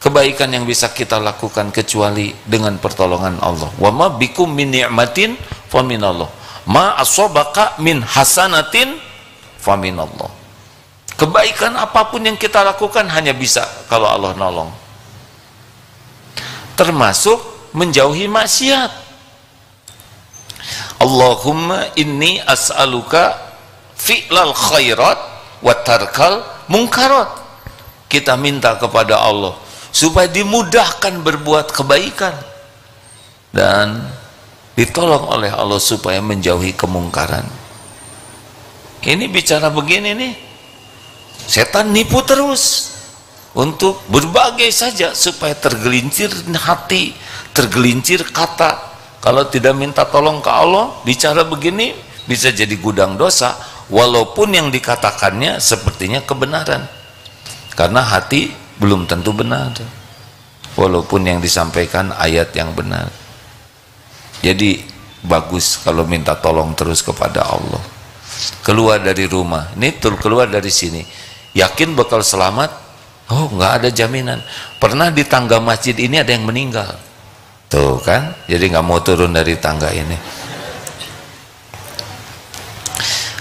kebaikan yang bisa kita lakukan kecuali dengan pertolongan Allah. Wa ma bikum min ni'matin fa minallah. Ma asabaka min hasanatin fa minallah. Kebaikan apapun yang kita lakukan hanya bisa kalau Allah nolong. Termasuk menjauhi maksiat. Allahumma inni as'aluka fi'lal khairat wa tarkal munkarat. Kita minta kepada Allah supaya dimudahkan berbuat kebaikan dan ditolong oleh Allah supaya menjauhi kemungkaran. Ini bicara begini nih, setan nipu terus untuk berbagai saja supaya tergelincir hati, tergelincir kata. Kalau tidak minta tolong ke Allah, bicara begini bisa jadi gudang dosa, walaupun yang dikatakannya sepertinya kebenaran, karena hati belum tentu benar, walaupun yang disampaikan ayat yang benar. Jadi bagus kalau minta tolong terus kepada Allah. Keluar dari rumah, ini keluar dari sini, yakin bakal selamat? Oh, nggak ada jaminan. Pernah di tangga masjid ini ada yang meninggal, tuh kan? Jadi nggak mau turun dari tangga ini.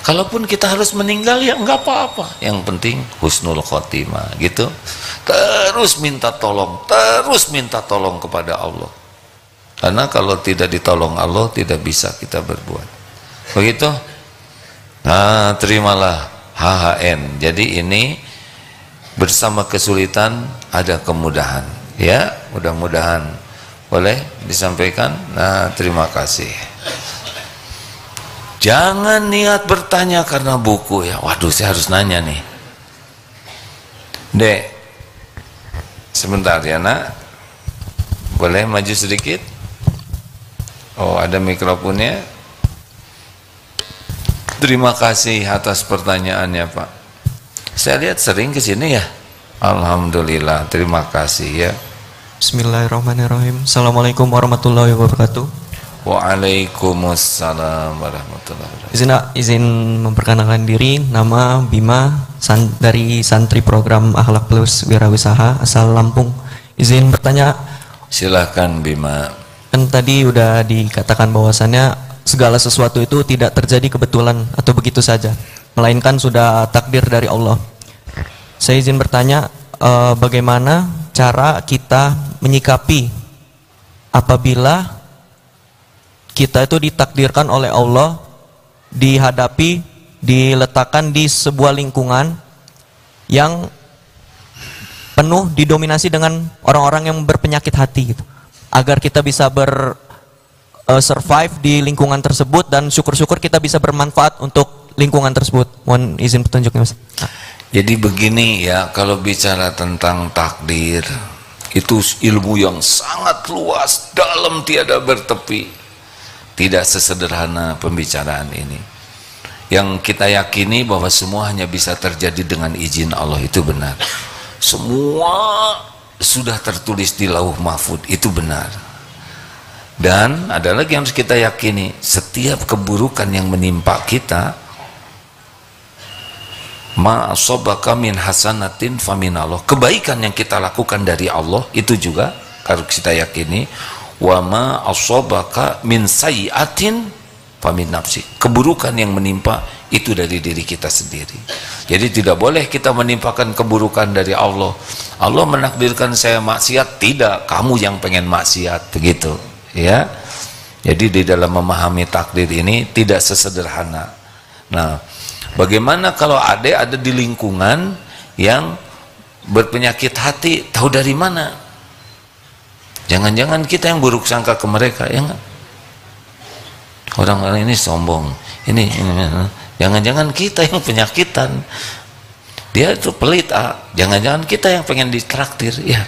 Kalaupun kita harus meninggal ya nggak apa-apa, yang penting husnul khotimah gitu. Terus minta tolong kepada Allah, karena kalau tidak ditolong Allah tidak bisa kita berbuat begitu. Nah, terimalah HHN. Jadi ini bersama kesulitan ada kemudahan ya, mudah-mudahan boleh disampaikan. Nah, terima kasih. Jangan niat bertanya karena buku ya. Waduh, saya harus nanya nih. Dek, sebentar ya nak. Boleh maju sedikit? Oh, ada mikrofonnya. Terima kasih atas pertanyaannya Pak. Saya lihat sering ke sini ya. Alhamdulillah, terima kasih ya. Bismillahirrahmanirrahim. Assalamualaikum warahmatullahi wabarakatuh. Waalaikumsalam warahmatullahi wabarakatuh. Izin memperkenalkan diri, nama Bima dari santri program Akhlak Plus Wirausaha asal Lampung. Izin bertanya. Silakan Bima. Kan tadi udah dikatakan bahwasannya segala sesuatu itu tidak terjadi kebetulan atau begitu saja, melainkan sudah takdir dari Allah. Saya izin bertanya, bagaimana cara kita menyikapi apabila kita itu ditakdirkan oleh Allah, diletakkan di sebuah lingkungan yang penuh didominasi dengan orang-orang yang berpenyakit hati gitu, agar kita bisa survive di lingkungan tersebut dan syukur-syukur kita bisa bermanfaat untuk lingkungan tersebut. Mohon izin petunjuknya Mas. Jadi begini ya, kalau bicara tentang takdir itu ilmu yang sangat luas, dalam tiada bertepi. Tidak sesederhana pembicaraan ini. Yang kita yakini bahwa semua hanya bisa terjadi dengan izin Allah, itu benar. Semua sudah tertulis di Lauh Mahfud, itu benar. Dan ada lagi yang harus kita yakini, setiap keburukan yang menimpa kita, ma asabaka min hasanatin faminallah, kebaikan yang kita lakukan dari Allah itu juga harus kita yakini. Wa ma asabaka min sayyi'atin famin nafsi, keburukan yang menimpa itu dari diri kita sendiri. Jadi tidak boleh kita menimpakan keburukan dari Allah. Allah menakdirkan saya maksiat, tidak, kamu yang pengen maksiat, begitu ya. Jadi di dalam memahami takdir ini tidak sesederhana. Nah, bagaimana kalau ada di lingkungan yang berpenyakit hati, tahu dari mana? Jangan-jangan kita yang buruk sangka ke mereka, ya enggak? Orang-orang ini sombong, ini. Jangan-jangan kita yang penyakitan. Dia itu pelit, jangan-jangan kita yang pengen ditraktir, ya.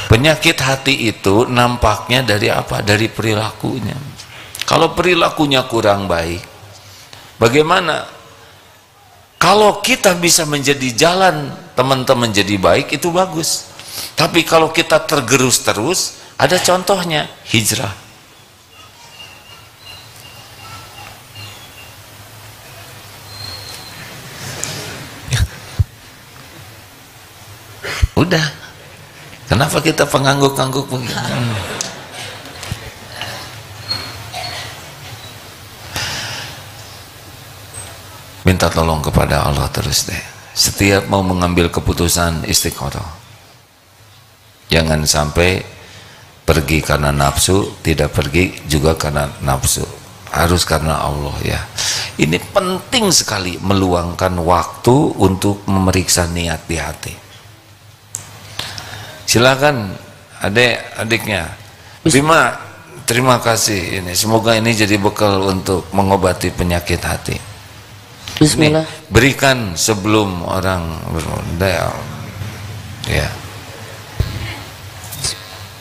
Penyakit hati itu nampaknya dari apa? Dari perilakunya. Kalau perilakunya kurang baik, bagaimana? Kalau kita bisa menjadi jalan teman-teman jadi baik, itu bagus. Tapi kalau kita tergerus terus, ada contohnya, hijrah. Udah. Kenapa kita pengangguk-angguk begini? Minta tolong kepada Allah terus deh. Setiap mau mengambil keputusan, istiqoroh. Jangan sampai pergi karena nafsu, tidak pergi juga karena nafsu. Harus karena Allah ya. Ini penting sekali meluangkan waktu untuk memeriksa niat di hati. Silakan adik-adiknya. Bima, terima kasih ini. Semoga ini jadi bekal untuk mengobati penyakit hati. Bismillah. Nih, berikan sebelum orang bermodal. Ya.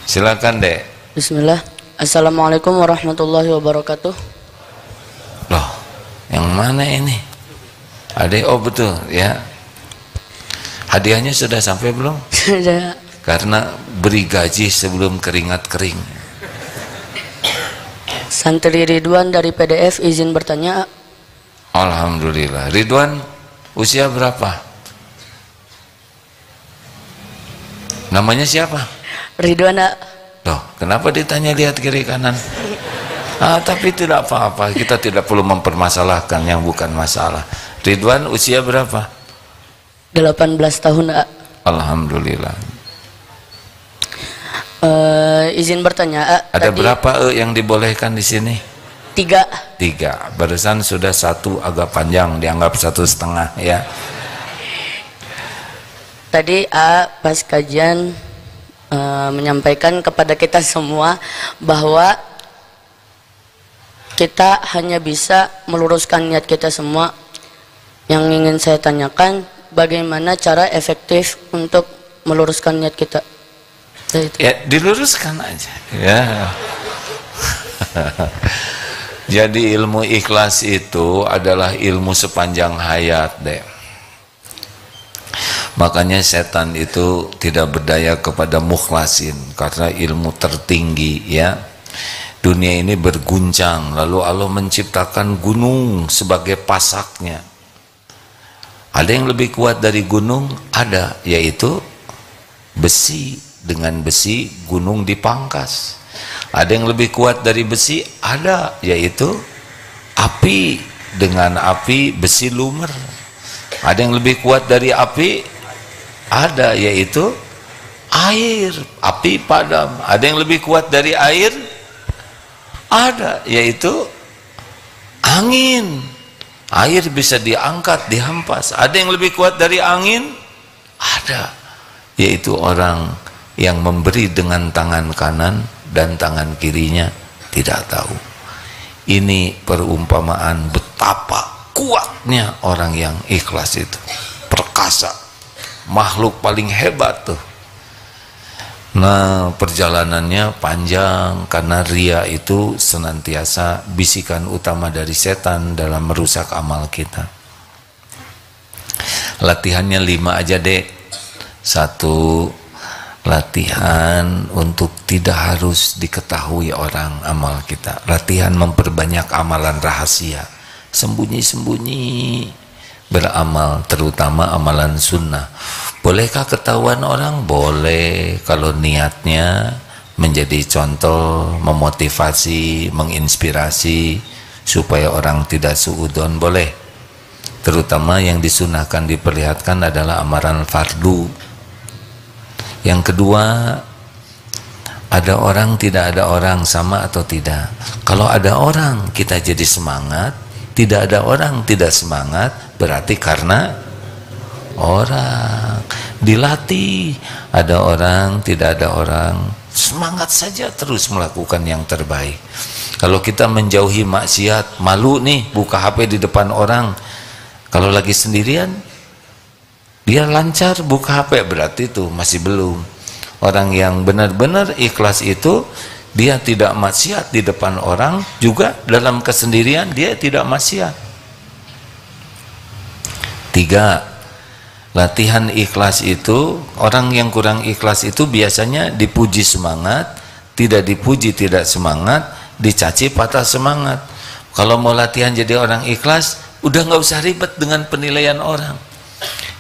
Silakan, Dek. Bismillah. Assalamualaikum warahmatullahi wabarakatuh. Loh, yang mana ini? Adek, oh betul ya. Hadiahnya sudah sampai belum? Sudah. Karena beri gaji sebelum keringat kering. Santri Ridwan dari PDF izin bertanya. Alhamdulillah. Ridwan usia berapa? Namanya siapa? Ridwan. Loh, kenapa ditanya lihat kiri kanan? Tapi tidak apa-apa, kita tidak perlu mempermasalahkan yang bukan masalah. Ridwan usia berapa? 18 tahun. Alhamdulillah. Izin bertanya. Ada tadi berapa yang dibolehkan di sini? 3. 3. Barusan sudah 1 agak panjang, dianggap 1,5 ya. Tadi pas kajian menyampaikan kepada kita semua bahwa kita hanya bisa meluruskan niat kita semua. Yang ingin saya tanyakan, bagaimana cara efektif untuk meluruskan niat kita? Ya, diluruskan aja ya. Jadi ilmu ikhlas itu adalah ilmu sepanjang hayat deh. Makanya setan itu tidak berdaya kepada mukhlasin, karena ilmu tertinggi ya. Dunia ini berguncang, lalu Allah menciptakan gunung sebagai pasaknya. Ada yang lebih kuat dari gunung? Ada, yaitu besi. Dengan besi gunung dipangkas. Ada yang lebih kuat dari besi? Ada, yaitu api. Dengan api besi lumer. Ada yang lebih kuat dari api? Ada, yaitu air. Api padam. Ada yang lebih kuat dari air? Ada, yaitu angin. Air bisa diangkat, dihempas. Ada yang lebih kuat dari angin? Ada, yaitu orang yang memberi dengan tangan kanan dan tangan kirinya tidak tahu. Ini perumpamaan betapa kuatnya orang yang ikhlas itu. Perkasa, makhluk paling hebat tuh. Nah, perjalanannya panjang karena ria itu senantiasa bisikan utama dari setan dalam merusak amal kita. Latihannya 5 aja deh. 1, latihan untuk tidak harus diketahui orang amal kita. Latihan memperbanyak amalan rahasia, sembunyi-sembunyi beramal, terutama amalan sunnah. Bolehkah ketahuan orang? Boleh, kalau niatnya menjadi contoh, memotivasi, menginspirasi supaya orang tidak suudon, boleh. Terutama yang disunahkan diperlihatkan adalah amalan fardu. Yang kedua, ada orang, tidak ada orang, sama atau tidak? Kalau ada orang kita jadi semangat, tidak ada orang tidak semangat, berarti karena orang. Dilatih, ada orang, tidak ada orang, semangat saja terus melakukan yang terbaik. Kalau kita menjauhi maksiat, malu nih buka HP di depan orang. Kalau lagi sendirian dia lancar buka HP, berarti itu masih belum. Orang yang benar-benar ikhlas itu dia tidak maksiat di depan orang, juga dalam kesendirian dia tidak maksiat. 3. Latihan ikhlas itu, orang yang kurang ikhlas itu biasanya dipuji semangat, tidak dipuji tidak semangat, dicaci patah semangat. Kalau mau latihan jadi orang ikhlas, udah nggak usah ribet dengan penilaian orang.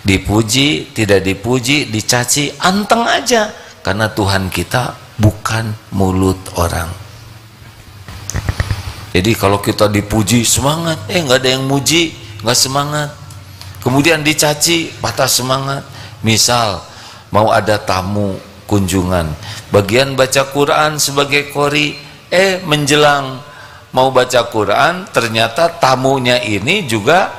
Dipuji, tidak dipuji, dicaci, anteng aja, karena Tuhan kita bukan mulut orang. Jadi kalau kita dipuji semangat, nggak ada yang muji, nggak semangat. Kemudian dicaci, patah semangat. Misal mau ada tamu kunjungan, bagian baca Quran sebagai qori, menjelang mau baca Quran, ternyata tamunya ini juga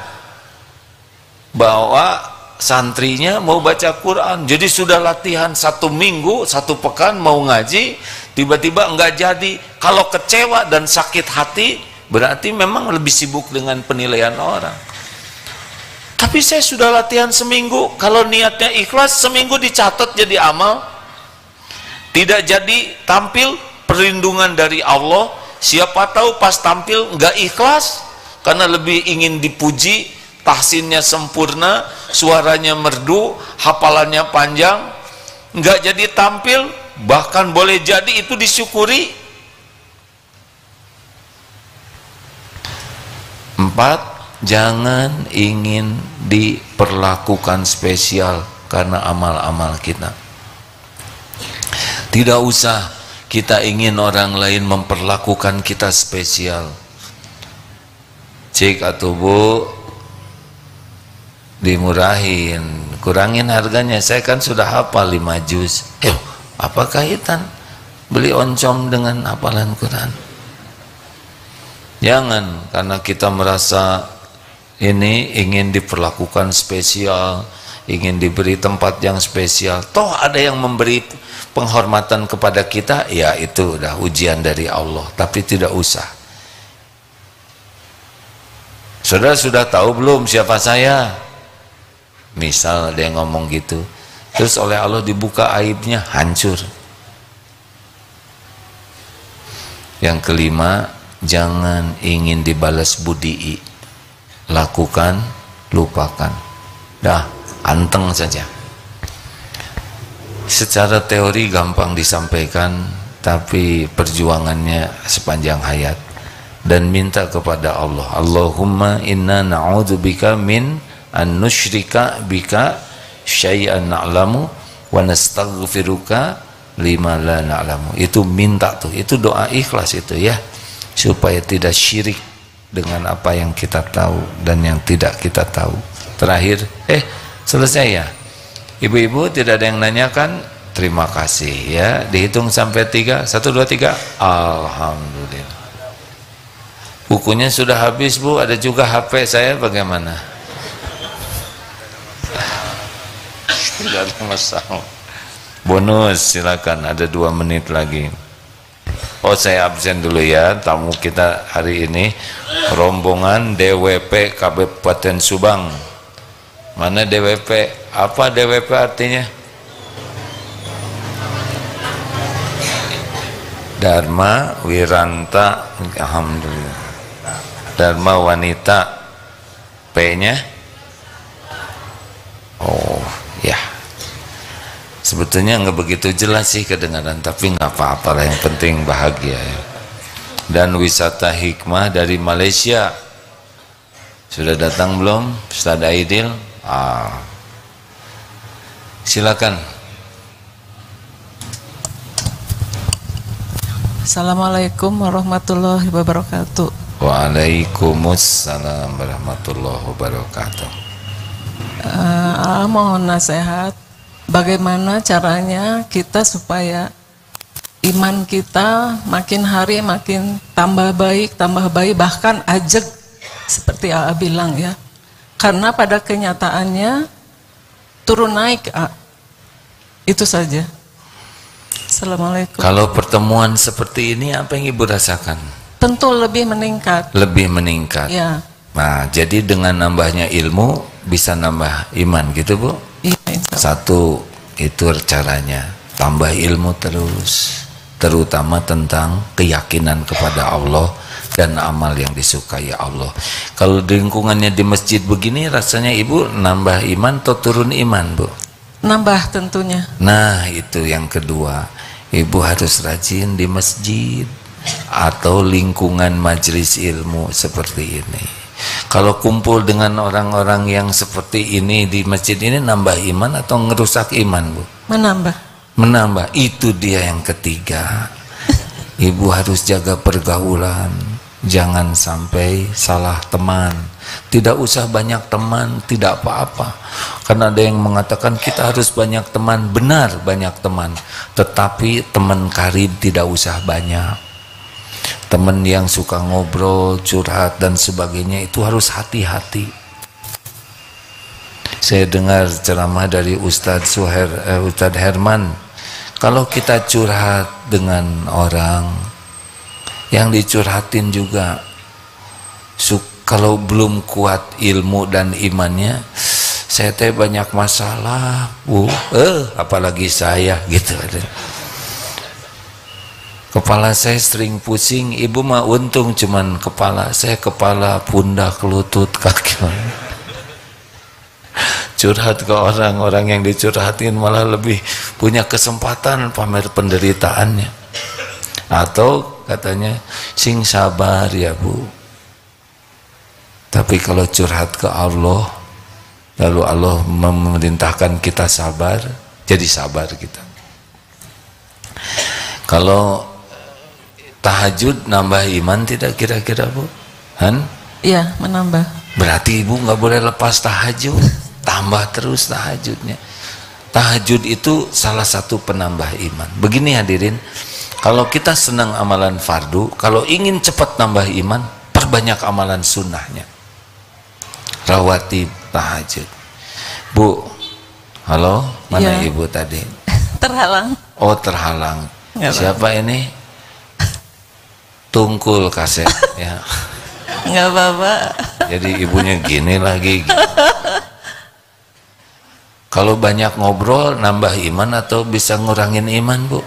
bawa santrinya mau baca Quran. Jadi sudah latihan 1 minggu, 1 pekan mau ngaji, tiba-tiba enggak jadi. Kalau kecewa dan sakit hati, berarti memang lebih sibuk dengan penilaian orang. Tapi saya sudah latihan seminggu, kalau niatnya ikhlas, seminggu dicatat jadi amal. Tidak jadi tampil, perlindungan dari Allah. Siapa tahu pas tampil enggak ikhlas, karena lebih ingin dipuji, tahsinnya sempurna, suaranya merdu, hafalannya panjang, enggak jadi tampil, bahkan boleh jadi itu disyukuri. 4. Jangan ingin diperlakukan spesial karena amal-amal kita. Tidak usah kita ingin orang lain memperlakukan kita spesial. Cik atau bu, dimurahin, kurangin harganya. Saya kan sudah hafal 5 juz. Apa kaitan beli oncom dengan hafalan Quran? Jangan karena kita merasa ini ingin diperlakukan spesial, ingin diberi tempat yang spesial. Toh ada yang memberi penghormatan kepada kita, ya itu udah ujian dari Allah, tapi tidak usah. Saudara sudah tahu belum siapa saya? Misal ada yang ngomong gitu, terus oleh Allah dibuka aibnya, hancur. Yang kelima, jangan ingin dibalas budi. Lakukan, lupakan, dah anteng saja. Secara teori gampang disampaikan, tapi perjuangannya sepanjang hayat. Dan minta kepada Allah, Allahumma inna na'udzubika min an nusyrika bika syai'an na'lamu wa nastaghfiruka lima la na'lamu. Itu minta tuh, itu doa ikhlas itu ya, supaya tidak syirik dengan apa yang kita tahu dan yang tidak kita tahu. Terakhir, selesai ya. Ibu-ibu tidak ada yang nanyakan? Terima kasih ya. Dihitung sampai 3. 1, 2, 3. Alhamdulillah. Bukunya sudah habis bu. Ada juga HP saya, bagaimana? Tidak ada masalah. Bonus silakan, ada 2 menit lagi. Oh, saya absen dulu ya. Tamu kita hari ini rombongan DWP Kabupaten Subang. Mana DWP? Apa DWP artinya? Dharma Wiranta, alhamdulillah. Dharma Wanita. P-nya? Oh, ya. Sebetulnya nggak begitu jelas sih kedengaran, tapi nggak apa-apa lah, yang penting bahagia ya. Dan wisata hikmah dari Malaysia sudah datang belum Ustaz Aidil? Silakan. Assalamualaikum warahmatullahi wabarakatuh. Waalaikumsalam warahmatullahi wabarakatuh. Mohon nasihat, bagaimana caranya kita supaya iman kita makin hari makin tambah baik, bahkan ajeg seperti AA bilang ya. Karena pada kenyataannya turun naik, itu saja. Assalamualaikum. Kalau pertemuan seperti ini apa yang Ibu rasakan? Tentu lebih meningkat. Lebih meningkat. Ya. Nah, jadi dengan nambahnya ilmu bisa nambah iman gitu Bu? Iya, insya Allah. Satu, itu caranya. Tambah ilmu terus. terutama tentang keyakinan kepada Allah dan amal yang disukai Allah. Kalau lingkungannya di masjid begini, rasanya ibu nambah iman atau turun iman, Bu? Nambah tentunya. Nah, itu yang kedua, ibu harus rajin di masjid atau lingkungan majelis ilmu seperti ini. Kalau kumpul dengan orang-orang yang seperti ini di masjid ini, nambah iman atau ngerusak iman, Bu? Menambah. Menambah. Itu dia yang ketiga. Ibu harus jaga pergaulan, jangan sampai salah teman. Tidak usah banyak teman, tidak apa-apa. Karena ada yang mengatakan kita harus banyak teman. Benar, banyak teman, tetapi teman karib tidak usah banyak. Teman yang suka ngobrol, curhat dan sebagainya itu harus hati-hati. Saya dengar ceramah dari Ustadz Herman, kalau kita curhat dengan orang, yang dicurhatin juga kalau belum kuat ilmu dan imannya, saya teh banyak masalah, Bu, apalagi saya gitu. Kepala saya sering pusing, ibu mah untung cuman kepala, saya kepala, pundak, lutut, kaki. Curhat ke orang yang dicurhatin malah lebih punya kesempatan pamer penderitaannya. Atau katanya, sing sabar ya Bu. Tapi kalau curhat ke Allah, lalu Allah memerintahkan kita sabar, jadi sabar kita. Kalau tahajud nambah iman tidak kira-kira, Bu? Han? Iya, menambah. Berarti ibu nggak boleh lepas tahajud, tambah terus tahajudnya. Tahajud itu salah satu penambah iman. Begini hadirin, kalau kita senang amalan fardu, kalau ingin cepat nambah iman, perbanyak amalan sunnahnya. Rawatib, tahajud. Bu, halo, mana ya. Ibu tadi? Terhalang. Oh, terhalang. Nggak Siapa ini? Tungkul kaset ya. Nggak apa-apa. Jadi ibunya gini lagi. Kalau banyak ngobrol nambah iman atau bisa ngurangin iman, Bu?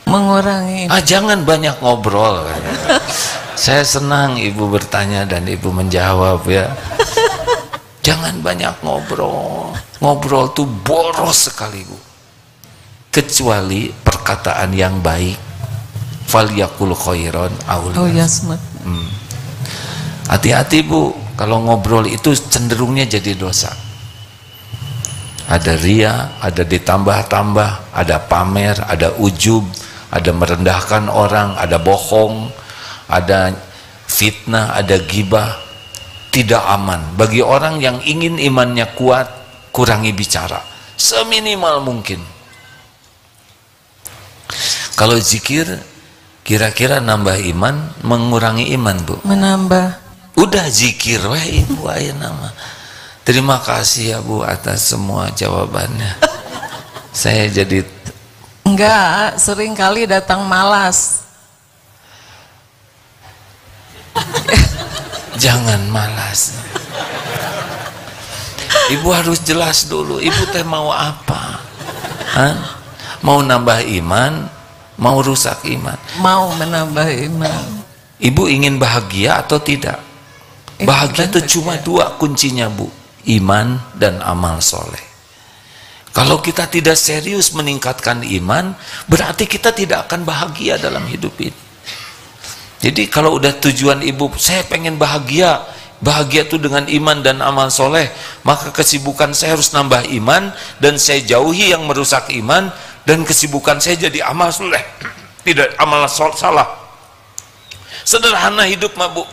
Mengurangi. Jangan banyak ngobrol. Saya senang ibu bertanya dan ibu menjawab ya. Jangan banyak ngobrol. Ngobrol tuh boros sekali, Bu. Kecuali perkataan yang baik. Falyakul khairan aw liyasmut. Hati-hati, Bu, kalau ngobrol itu cenderungnya jadi dosa. Ada ria, ada ditambah-tambah, ada pamer, ada ujub, ada merendahkan orang, ada bohong, ada fitnah, ada gibah. Tidak aman bagi orang yang ingin imannya kuat. Kurangi bicara seminimal mungkin. Kalau zikir kira-kira nambah iman, mengurangi iman, Bu? Menambah. Udah zikir weh Ibu, ayo nama. Terima kasih ya Bu atas semua jawabannya. Saya jadi enggak, sering kali datang malas. Jangan malas. Ibu harus jelas dulu, Ibu teh mau apa? Mau nambah iman, mau rusak iman? Mau menambah iman. Ibu ingin bahagia atau tidak? Bahagia itu cuma dua kuncinya, Bu. Iman dan amal soleh. Kalau kita tidak serius meningkatkan iman, berarti kita tidak akan bahagia dalam hidup ini. Jadi kalau udah tujuan ibu, saya pengen bahagia, bahagia itu dengan iman dan amal soleh, maka kesibukan saya harus nambah iman, dan saya jauhi yang merusak iman, dan kesibukan saya jadi amal soleh, tidak amal salah. Sederhana hidup, Bu.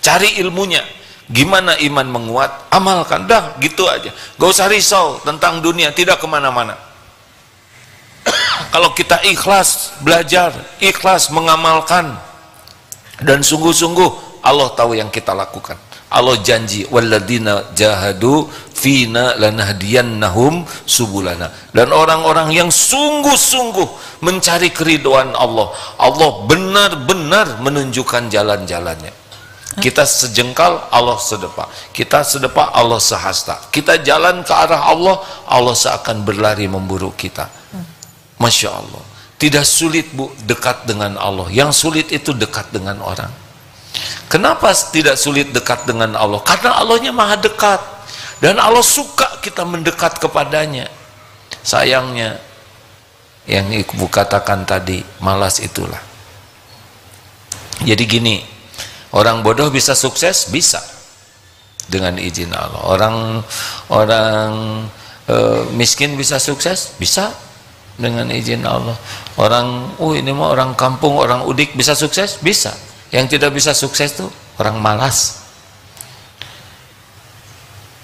Cari ilmunya, gimana iman menguat, amalkan, dah gitu aja. Gak usah risau tentang dunia, tidak kemana-mana. Kalau kita ikhlas belajar, ikhlas mengamalkan, dan sungguh-sungguh, Allah tahu yang kita lakukan. Allah janji, walladzina jahadu fina lanahdiyannahum subulana. Dan orang-orang yang sungguh-sungguh mencari keridhaan Allah, Allah benar-benar menunjukkan jalan-jalannya. Kita sejengkal, Allah sedepa. Kita sedepa, Allah sehasta. Kita jalan ke arah Allah, Allah seakan berlari memburu kita. Masya Allah. Tidak sulit Bu dekat dengan Allah. Yang sulit itu dekat dengan orang. Kenapa tidak sulit dekat dengan Allah? Karena Allahnya maha dekat. Dan Allah suka kita mendekat kepadanya. Sayangnya, yang Ibu katakan tadi, malas itulah. Jadi gini, orang bodoh bisa sukses? Bisa. Dengan izin Allah. Orang miskin bisa sukses? Bisa. Dengan izin Allah. Orang, ini mah orang kampung, orang udik bisa sukses? Bisa. Yang tidak bisa sukses tuh orang malas.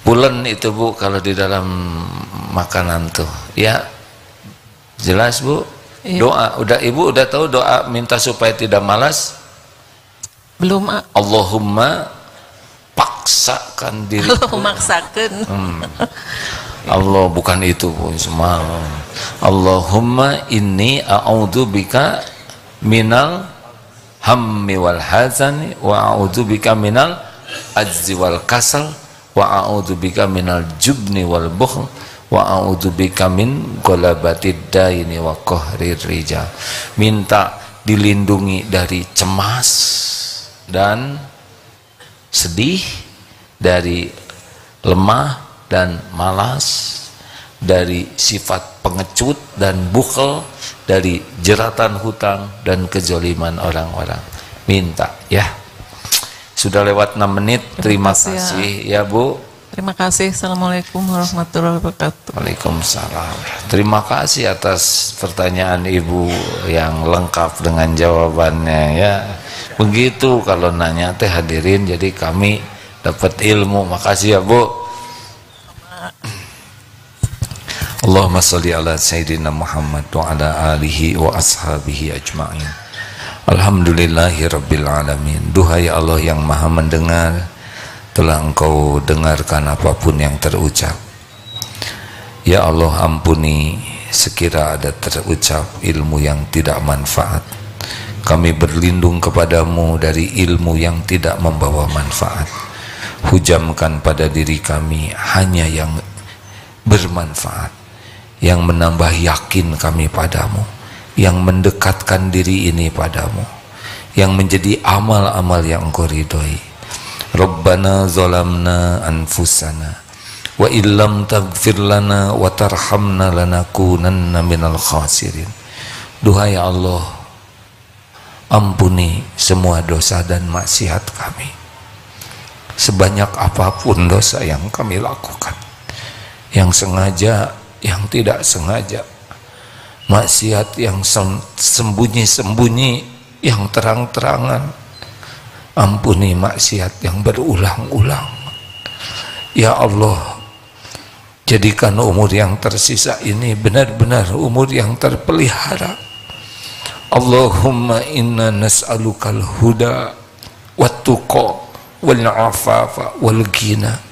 Pulen itu Bu kalau di dalam makanan tuh. Ya. Jelas Bu? Iya. Doa, Ibu udah tahu doa minta supaya tidak malas? Belum. Allahumma paksakan diri. Allah maksakan. Allah bukan itu Bu, semua. Allahumma inni a'udzubika minal hammi wal hazani wa a'udzubika minal ajzi wal kasal wa a'udzubika minal jubni wal bukhl wa a'udzubika min ghalabatid daini wa qahrir rijal. Minta dilindungi dari cemas dan sedih, dari lemah dan malas, dari sifat pengecut dan bukhl, dari jeratan hutang dan kezaliman orang-orang. Minta ya. Sudah lewat 6 menit. Terima kasih ya Bu. Terima kasih. Assalamualaikum warahmatullahi wabarakatuh. Waalaikumsalam. Terima kasih atas pertanyaan Ibu yang lengkap dengan jawabannya ya. Begitu kalau nanya teh hadirin, jadi kami dapat ilmu. Makasih ya Bu. Allahumma sholli ala Sayyidina Muhammad wa ala alihi wa ashabihi ajma'in. Alhamdulillahi Rabbil Alamin. Duhai Allah yang maha mendengar, telah Engkau dengarkan apapun yang terucap. Ya Allah, ampuni sekira ada terucap ilmu yang tidak manfaat. Kami berlindung kepadamu dari ilmu yang tidak membawa manfaat. Hujamkan pada diri kami hanya yang bermanfaat, yang menambah yakin kami padamu, yang mendekatkan diri ini padamu, yang menjadi amal-amal yang Engkau ridhoi. Rabbana zalamna anfusana wa illam taghfir lana wa tarhamna lanakunanna minal khasirin. Duhai Allah, ampuni semua dosa dan maksiat kami, sebanyak apapun dosa yang kami lakukan, yang sengaja, yang tidak sengaja, maksiat yang sembunyi-sembunyi, yang terang-terangan. Ampuni maksiat yang berulang-ulang. Ya Allah, jadikan umur yang tersisa ini benar-benar umur yang terpelihara. Allahumma inna nas'alukal huda wat-tuqa wal afafa wal ghina.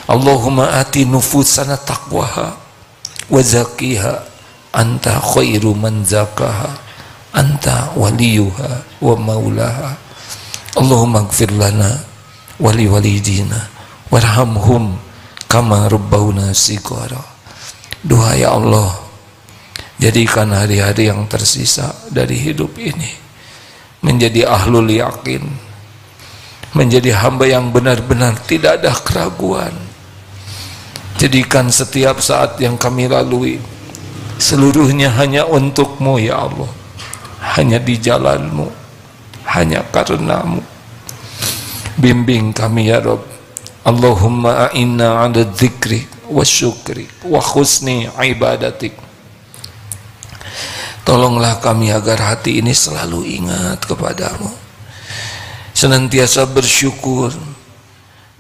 Allahumma ati nufusana taqwaha wa zakiha anta khairu man zakaha anta waliyuha wa maulaha. Allahumma ighfir lana wa li walidina warhamhum kama rabbawna shighara. Duhai Allah, jadikan hari-hari yang tersisa dari hidup ini menjadi ahlul yakin, menjadi hamba yang benar-benar tidak ada keraguan. Jadikan setiap saat yang kami lalui seluruhnya hanya untuk-Mu ya Allah, hanya di jalan-Mu, hanya karenamu. Bimbing kami ya Rabb. Allahumma a'inna 'ala dzikri wa syukri wa husni ibadatik. Tolonglah kami agar hati ini selalu ingat kepadamu, senantiasa bersyukur,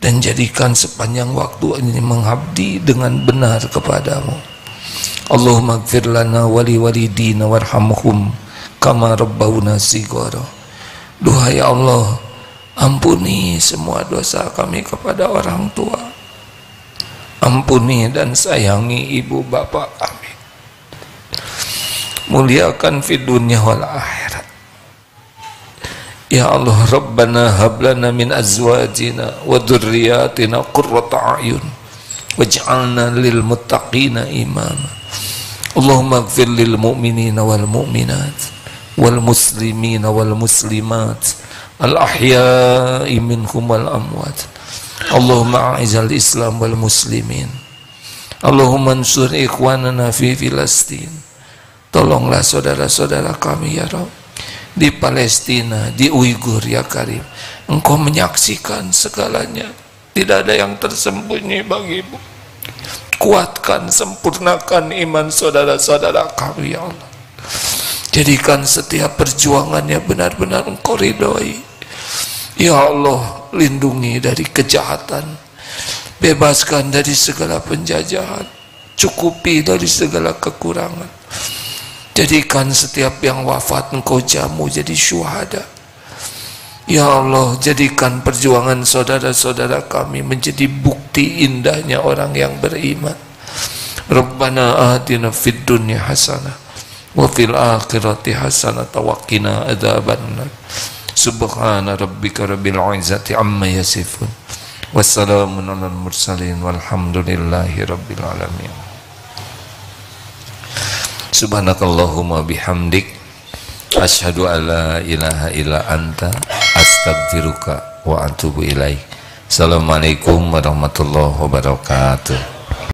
dan jadikan sepanjang waktu ini mengabdi dengan benar kepadamu. Allahumma ighfir lana wa li walidina warhamhum kama rabbawna shighara. Duhai Allah, ampuni semua dosa kami kepada orang tua. Ampuni dan sayangi ibu bapak kami. Muliakan fid dunya wal akhirat. Ya Allah, Rabbana hablana min azwajina wa dhurriyyatina qurrata a'yun waj'alna lil muttaqina imama. Allahumma ighfir lil mu'minina wal mu'minat wal muslimina wal muslimat al ahya'i minhum wal amwat. Allahumma a'izal Islam wal muslimin. Allahumma ansur ikhwanana fi Filastin. Tolonglah saudara-saudara kami ya Rabb di Palestina, di Uighur ya Karim. Engkau menyaksikan segalanya, tidak ada yang tersembunyi bagimu. Kuatkan, sempurnakan iman saudara-saudara kami ya Allah. Jadikan setiap perjuangannya benar-benar Engkau ridhoi ya Allah. Lindungi dari kejahatan, bebaskan dari segala penjajahan, cukupi dari segala kekurangan. Jadikan setiap yang wafat Engkau jamu jadi syuhada ya Allah. Jadikan perjuangan saudara-saudara kami menjadi bukti indahnya orang yang beriman. Rabbana atina fid dunya hasanah wa fil akhirati hasanah wa qina adzabannar. Subhana rabbika rabbil izzati amma yasifun wassalamun alal mursalin walhamdulillahi rabbil alamin. Subhanakallahumma bihamdik asyhadu an la ilaha illa anta astaghfiruka wa atubu ilaik. Assalamualaikum warahmatullahi wabarakatuh.